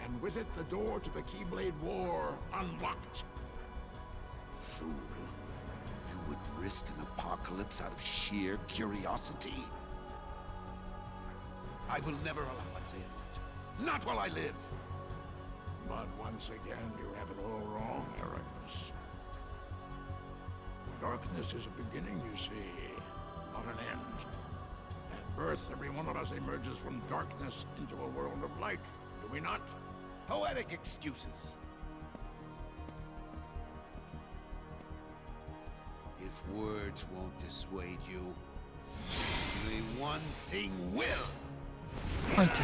and with it the door to the Keyblade War unlocked. Fool. You would risk an apocalypse out of sheer curiosity? I will never allow it, Xehanort. Not while I live! But once again, you have it all wrong, Arachnis. Darkness is a beginning, you see, not an end. At birth, every one of us emerges from darkness into a world of light, do we not? Poetic excuses. If words won't dissuade you, only one thing will! Lightning.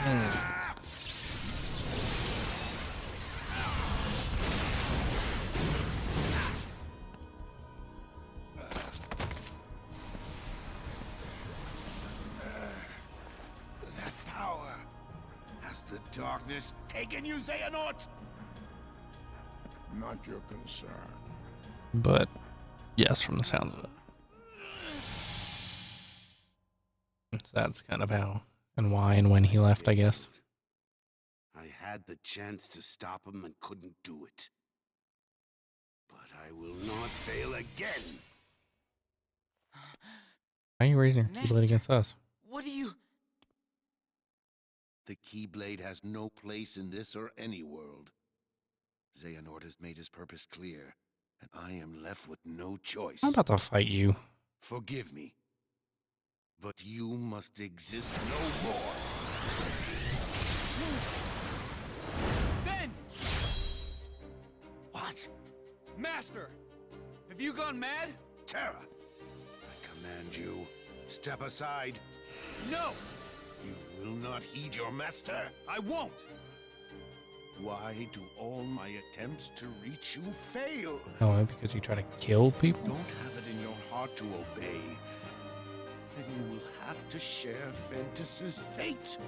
That power. Has the darkness taken you, Xehanort? Not your concern. But, yes, from the sounds of it. So that's kind of how and why and when he left, I guess. I had the chance to stop him and couldn't do it. But I will not fail again. Why are you raising your Master, Keyblade against us? What do you... The Keyblade has no place in this or any world. Xehanort has made his purpose clear, and I am left with no choice. I'm about to fight you. Forgive me, but you must exist no more. Ben! What? Master! Have you gone mad? Terra! I command you, step aside. No! You will not heed your master? I won't! Why do all my attempts to reach you fail? Oh, because you try to kill people? Don't have it in your heart to obey. Then you will have to share Ventus's fate.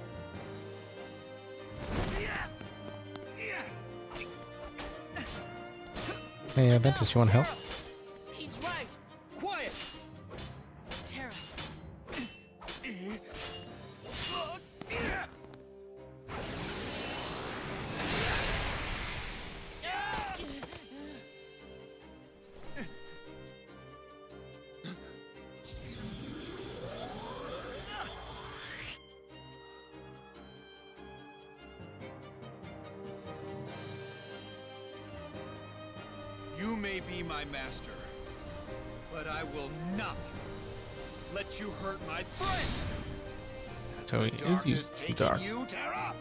Hey, Ventus, you want help? He's right! Quiet! Terra! You may be my master, but I will not let you hurt my friend! So he is used to dark. You, Terra?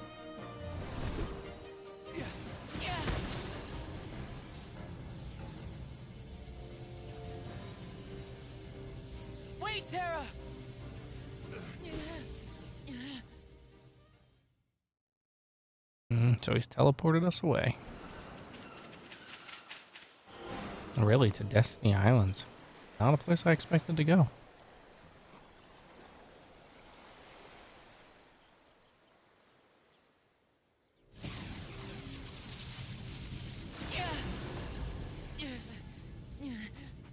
Wait, Terra! So he's teleported us away. Really, to Destiny Islands. Not a place I expected to go.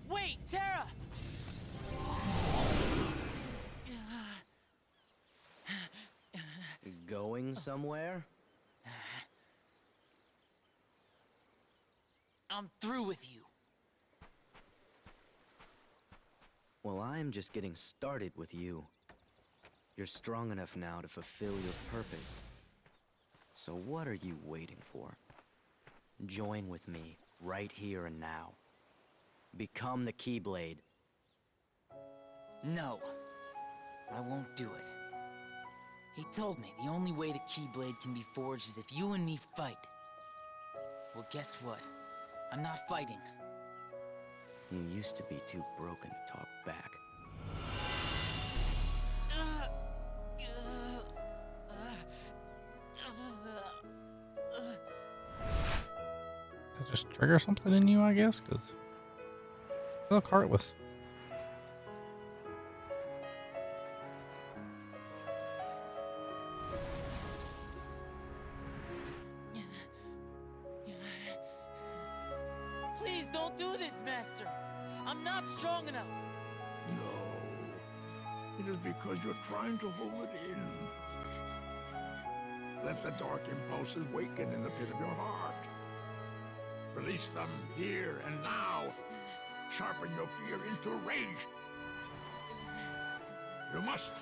Wait, Terra! Going somewhere? I'm through with you. Well, I'm just getting started with you. You're strong enough now to fulfill your purpose. So what are you waiting for? Join with me, right here and now. Become the Keyblade. No, I won't do it. He told me the only way the Keyblade can be forged is if you and me fight. Well, guess what? I'm not fighting. You used to be too broken to talk back. That just trigger something in you, I guess, because you look heartless. Please don't do this, Master. I'm not strong enough. No. It is because you're trying to hold it in. Let the dark impulses waken in the pit of your heart. Release them here and now. Sharpen your fear into rage. You must.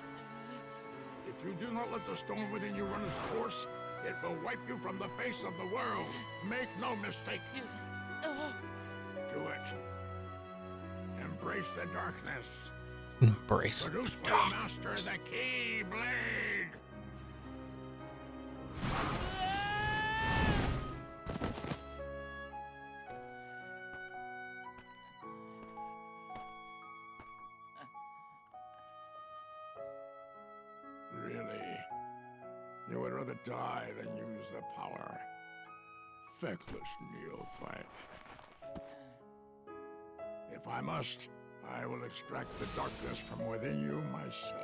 If you do not let the stone within you run its course, it will wipe you from the face of the world. Make no mistake. Do it. Embrace the darkness. Embrace. Produce for your master the Keyblade. Really? You would rather die than use the power. Feckless neophyte. If I must, I will extract the darkness from within you myself.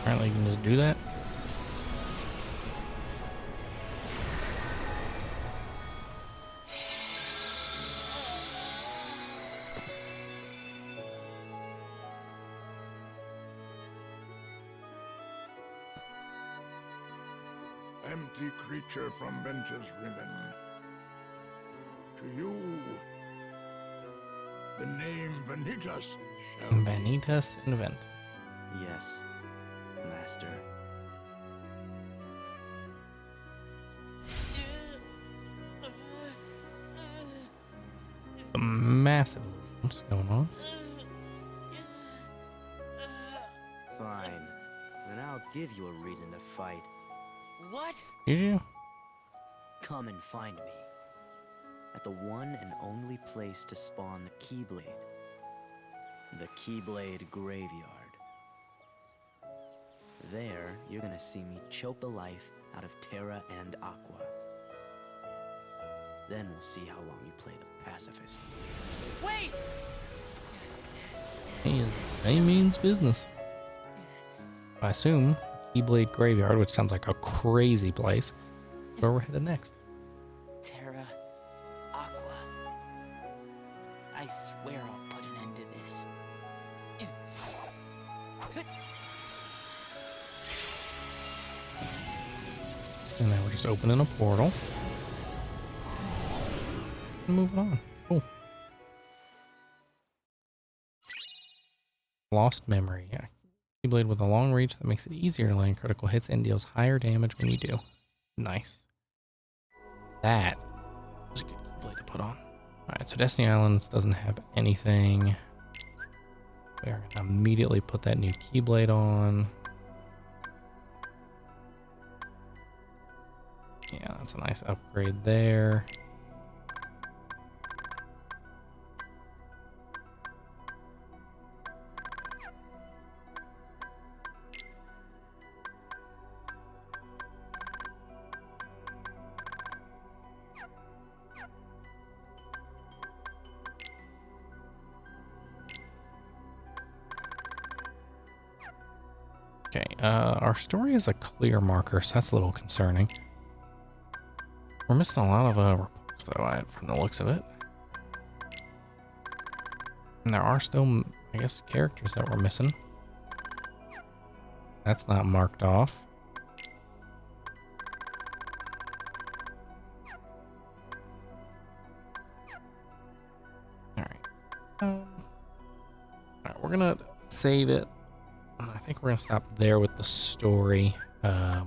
Apparently you can just do that. Empty creature from Ventus riven. To you, the name Ventus shall be. Vanitas Invent. Yes, Master. A massive what's going on? Fine. Then I'll give you a reason to fight. What? Did you? Come and find me. At the one and only place to spawn the Keyblade. The Keyblade Graveyard. There, you're gonna see me choke the life out of Terra and Aqua. Then we'll see how long you play the pacifist. Wait! He means business. I assume Keyblade Graveyard, which sounds like a crazy place, where we're headed next. Terra, Aqua. I swear I'll put an end to this. And now we're just opening a portal. And moving on. Cool. Lost memory. Yeah. Keyblade with a long reach that makes it easier to land critical hits and deals higher damage when you do. Nice. That was a good Keyblade to put on. Alright, so Destiny Islands doesn't have anything. We're going to immediately put that new Keyblade on. That's a nice upgrade there. Okay, our story is a clear marker, so that's a little concerning. We're missing a lot of reports, though, from the looks of it. And there are still, I guess, characters that we're missing. That's not marked off. Alright. Alright, we're gonna save it. I think we're gonna stop there with the story for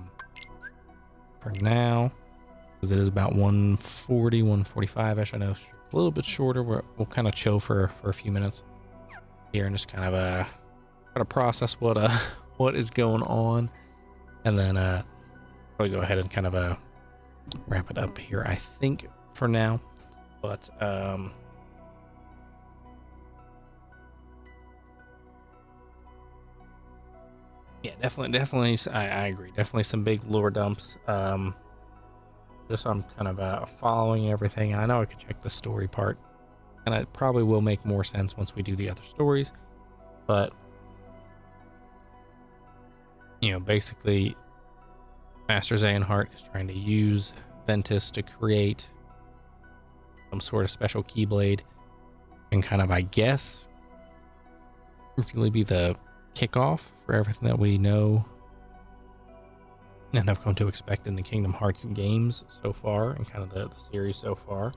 now, because it is about 140, 145-ish. I know it's a little bit shorter. We'll kind of chill for a few minutes here and just kind of try to process what is going on, and then probably go ahead and kind of wrap it up here, I think, for now. But yeah, definitely. I agree. Definitely some big lore dumps. Just so I'm kind of following everything, and I know I could check the story part, and it probably will make more sense once we do the other stories. But you know, basically, Master Xehanort is trying to use Ventus to create some sort of special Keyblade, and kind of, I guess, really be the kickoff for everything that we know and have come to expect in the Kingdom Hearts games so far, and kind of the series so far.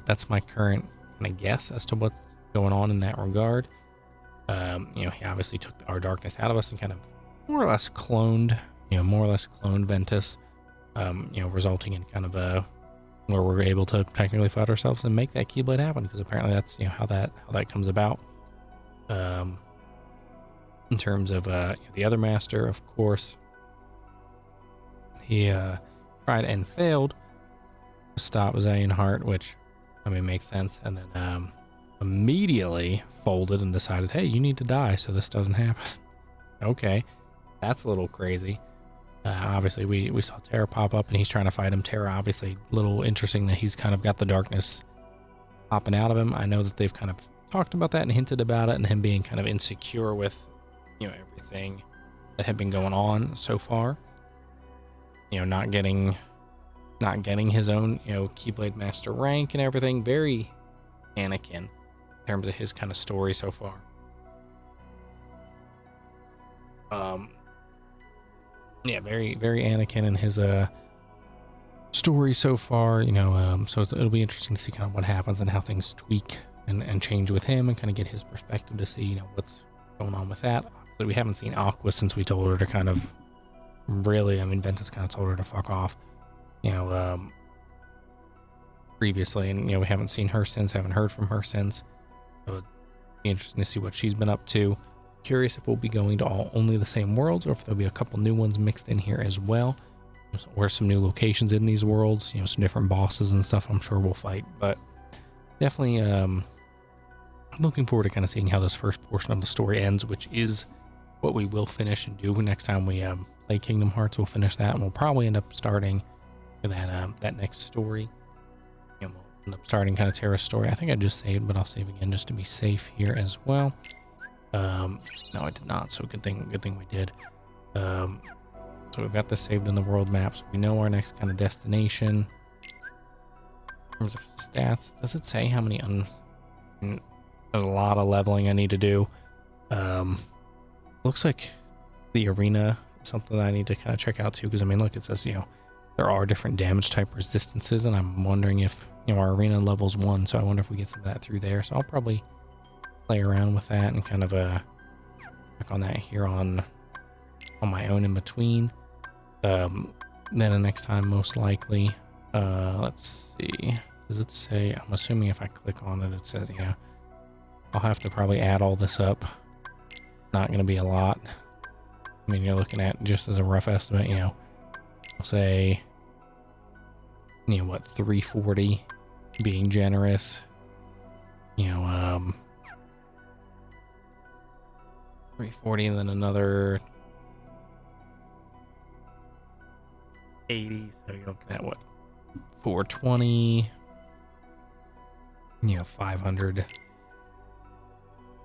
That's my current kind of guess as to what's going on in that regard. You know, he obviously took our darkness out of us and kind of more or less cloned Ventus, you know, resulting in kind of where we're able to technically fight ourselves and make that Keyblade happen, because apparently that's, you know, how that comes about. In terms of the other master, of course, he tried and failed to stop Xehanort, which, I mean, makes sense, and then immediately folded and decided, hey, you need to die so this doesn't happen. Okay, that's a little crazy. Obviously, we saw Terra pop up, and he's trying to fight him. Terra, obviously, a little interesting that he's kind of got the darkness popping out of him. I know that they've kind of talked about that and hinted about it, and him being kind of insecure with, you know, everything that had been going on so far. You know, not getting his own, you know, Keyblade Master rank and everything. Very Anakin in terms of his kind of story so far. Yeah, very Anakin in his story so far, you know. So it'll be interesting to see kind of what happens and how things tweak and change with him, and kind of get his perspective to see, you know, what's going on with that. But we haven't seen Aqua since we told her to kind of, really, I mean, Ventus kind of told her to fuck off, you know, previously, and, you know, we haven't seen her since, haven't heard from her since. So it'd be interesting to see what she's been up to. Curious if we'll be going to only the same worlds, or if there'll be a couple new ones mixed in here as well, or some new locations in these worlds, you know, some different bosses and stuff I'm sure we'll fight. But definitely looking forward to kind of seeing how this first portion of the story ends, which is what we will finish and do next time we play Kingdom Hearts. We'll finish that, and we'll probably end up starting that next story. You know, we'll end up starting kind of Terra's story. I think I just saved, but I'll save again just to be safe here as well. No, I did not, so good thing we did. So we've got this saved in the world map, so we know our next kind of destination. In terms of stats, does it say how many there's a lot of leveling I need to do. Looks like the arena is something that I need to kind of check out too, because I mean, look, it says, you know, there are different damage type resistances, and I'm wondering if, you know, our arena level's 1, so I wonder if we get some of that through there. So I'll probably play around with that and kind of work on that here on my own in between. Then the next time, most likely, let's see, does it say, I'm assuming if I click on it, it says, yeah, I'll have to probably add all this up. Not going to be a lot. I mean, you're looking at, just as a rough estimate, you know, I'll say you know, what, 340 being generous. You know, 340 and then another 80. So you're looking at what, 420. You know, 500.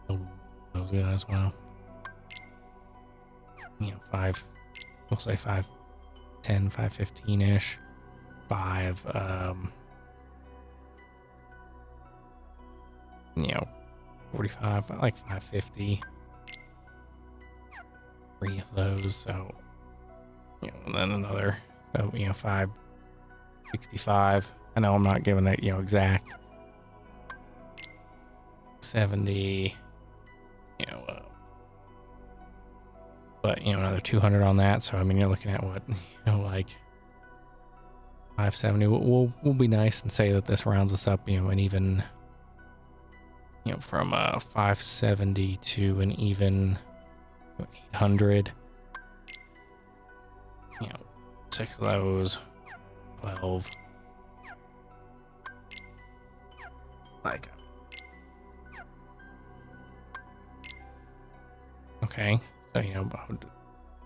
Oh, those guys, wow. You know, we'll say 510, 515-ish. 45, I like 550. 3 of those, so, you know, and then another, so, you know, 565. I know I'm not giving it, you know, exact. 70, you know, but, you know, another 200 on that. So, I mean, you're looking at what, you know, like 570. We'll be nice and say that this rounds us up, you know, an even, you know, from 570 to an even 800. You know, 6 of those, 12. Like, okay, so, you know,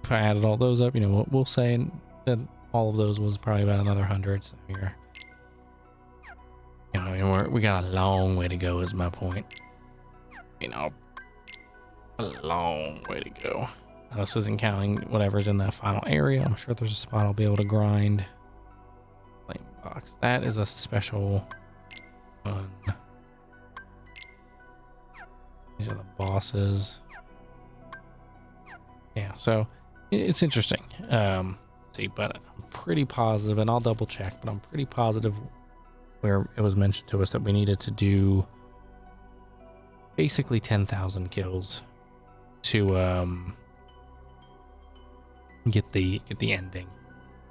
if I added all those up, you know, we'll say that all of those was probably about another 100. So you're, you know, I mean, we got a long way to go, is my point. You know, a long way to go. Now, this isn't counting whatever's in that final area. I'm sure there's a spot I'll be able to grind. Flame box. That is a special one. These are the bosses. Yeah, so it's interesting. See, but I'm pretty positive, and I'll double check, but I'm pretty positive where it was mentioned to us that we needed to do basically 10,000 kills to get the ending.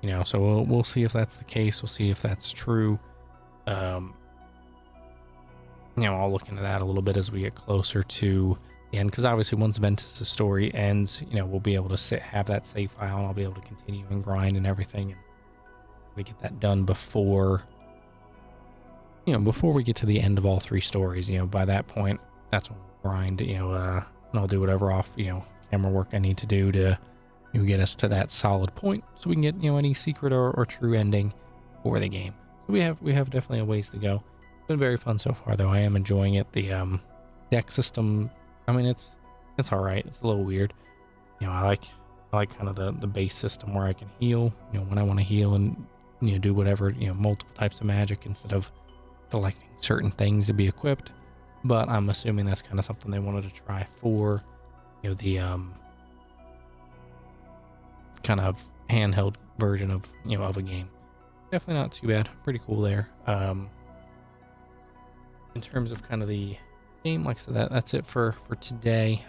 You know, so we'll see if that's the case. We'll see if that's true. You know, I'll look into that a little bit as we get closer to the end, because obviously once Ventus' story ends, you know, we'll be able to have that save file, and I'll be able to continue and grind and everything, and we get that done before, you know, before we get to the end of all 3 stories. You know, by that point, that's when we'll grind, you know, and I'll do whatever off, you know, camera work I need to do to, you know, get us to that solid point, so we can get, you know, any secret or true ending for the game. So we have definitely a ways to go. It's been very fun so far, though. I am enjoying it. The deck system, I mean, it's all right. It's a little weird. You know, I like kind of the base system where I can heal, you know, when I want to heal, and, you know, do whatever, you know, multiple types of magic instead of selecting certain things to be equipped. But I'm assuming that's kind of something they wanted to try for, you know, the kind of handheld version of, you know, of a game. Definitely not too bad. Pretty cool there. In terms of kind of the game, like I said, that's it for today,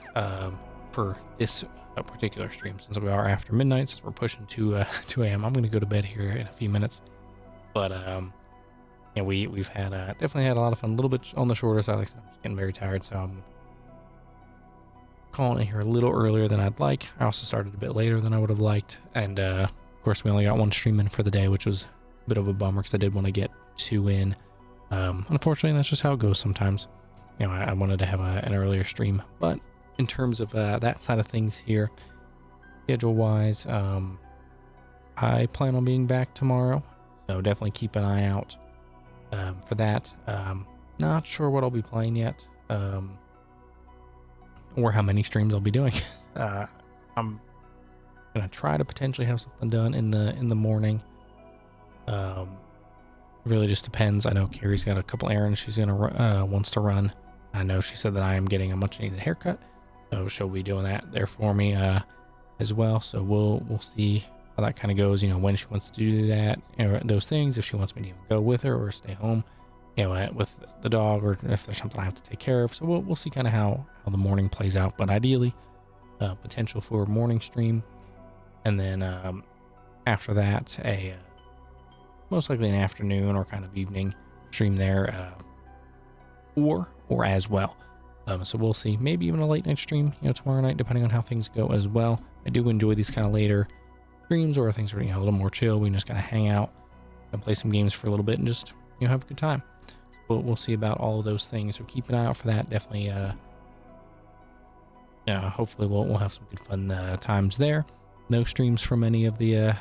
for this particular stream, since we are after midnight, since we're pushing 2 a.m. I'm going to go to bed here in a few minutes, but yeah, we've had definitely had a lot of fun. A little bit on the shorter side. Like I said, I'm just getting very tired, so I'm calling it here a little earlier than I'd like. I also started a bit later than I would have liked, and of course we only got 1 stream in for the day, which was a bit of a bummer because I did want to get 2 in. Unfortunately, that's just how it goes sometimes. You know, I wanted to have an earlier stream, but in terms of that side of things here, schedule-wise, I plan on being back tomorrow, so definitely keep an eye out for that. Not sure what I'll be playing yet, or how many streams I'll be doing. I'm gonna try to potentially have something done in the morning. Really just depends. I know Carrie's got a couple errands she's gonna wants to run. I know she said that I am getting a much needed haircut, so she'll be doing that there for me as well. So we'll see how that kind of goes. You know, when she wants to do that, or those things. If she wants me to even go with her or stay home, you know, with the dog, or if there's something I have to take care of. So we'll see kind of how the morning plays out. But ideally, potential for a morning stream, and then after that, most likely an afternoon or kind of evening stream there, or as well. So we'll see. Maybe even a late night stream, you know, tomorrow night, depending on how things go as well. I do enjoy these kind of later streams, or things are, you know, a little more chill. We can just kind of hang out, and play some games for a little bit and just, you know, have a good time. We'll see about all of those things. So keep an eye out for that. Definitely, yeah, hopefully we'll have some good fun times there. No streams from any of the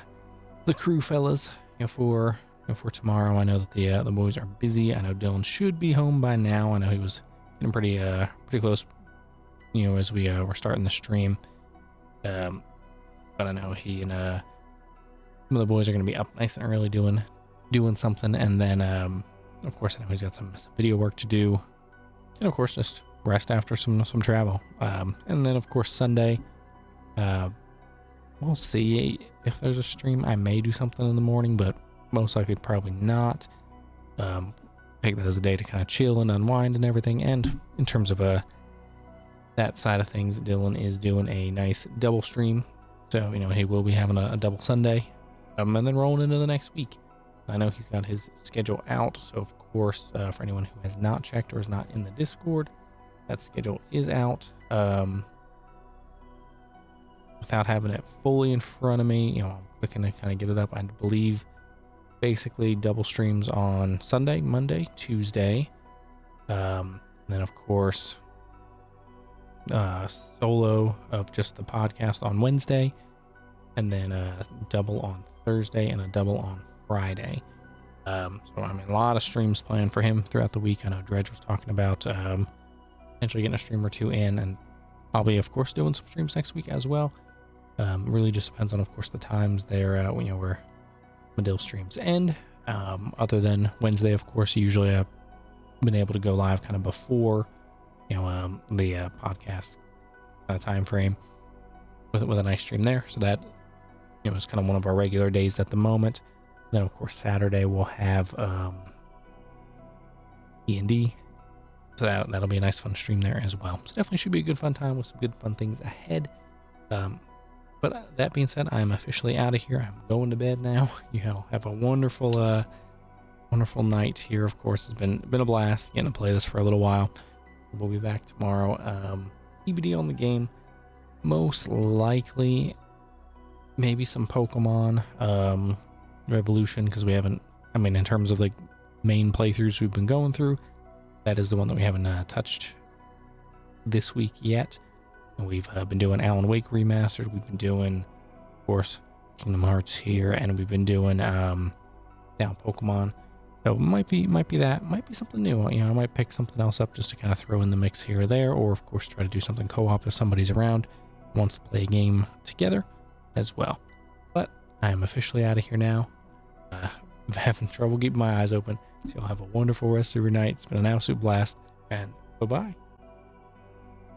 crew fellas, you know, for tomorrow. I know that the boys are busy. I know Dylan should be home by now. I know he was getting pretty close, you know, as we were starting the stream. But I know he and some of the boys are going to be up nice and early doing something, and then of course I know he's got some video work to do, and of course just rest after some travel. And then of course Sunday, we'll see if there's a stream. I may do something in the morning, but most likely probably not. Take that as a day to kind of chill and unwind and everything. And in terms of that side of things, Dylan is doing a nice double stream, so you know he will be having a double Sunday, and then rolling into the next week. I know he's got his schedule out, so of course for anyone who has not checked or is not in the Discord, that schedule is out. Without having it fully in front of me, you know, I'm clicking to kind of get it up. I believe basically double streams on Sunday, Monday, Tuesday, and then of course solo of just the podcast on Wednesday, and then a double on Thursday and a double on Friday. So I mean, a lot of streams planned for him throughout the week. I know Dredge was talking about potentially getting a stream or two in, and I'll be of course doing some streams next week as well. Really just depends on, of course, the times there, you know, where Medill streams end. Other than Wednesday, of course, usually I've been able to go live kind of before, you know, the podcast time frame with a nice stream there. So that, you know, is kind of one of our regular days at the moment. Then, of course, Saturday we'll have D&D. So that'll be a nice fun stream there as well. So definitely should be a good fun time with some good fun things ahead. But that being said, I'm officially out of here. I'm going to bed now. You know, have a wonderful wonderful night here. Of course, it's been a blast getting to play this for a little while. We'll be back tomorrow. TBD on the game. Most likely, maybe some Pokemon Revolution, because we haven't, I mean, in terms of like main playthroughs we've been going through, that is the one that we haven't touched this week yet. And we've been doing Alan Wake Remastered. We've been doing, of course, Kingdom Hearts here, and we've been doing now Pokemon. So it might be that, might be something new. You know, I might pick something else up just to kind of throw in the mix here or there, or of course try to do something co-op if somebody's around and wants to play a game together as well. But I am officially out of here now. I'm having trouble keeping my eyes open. So you'll have a wonderful rest of your night. It's been an absolute blast, and bye-bye.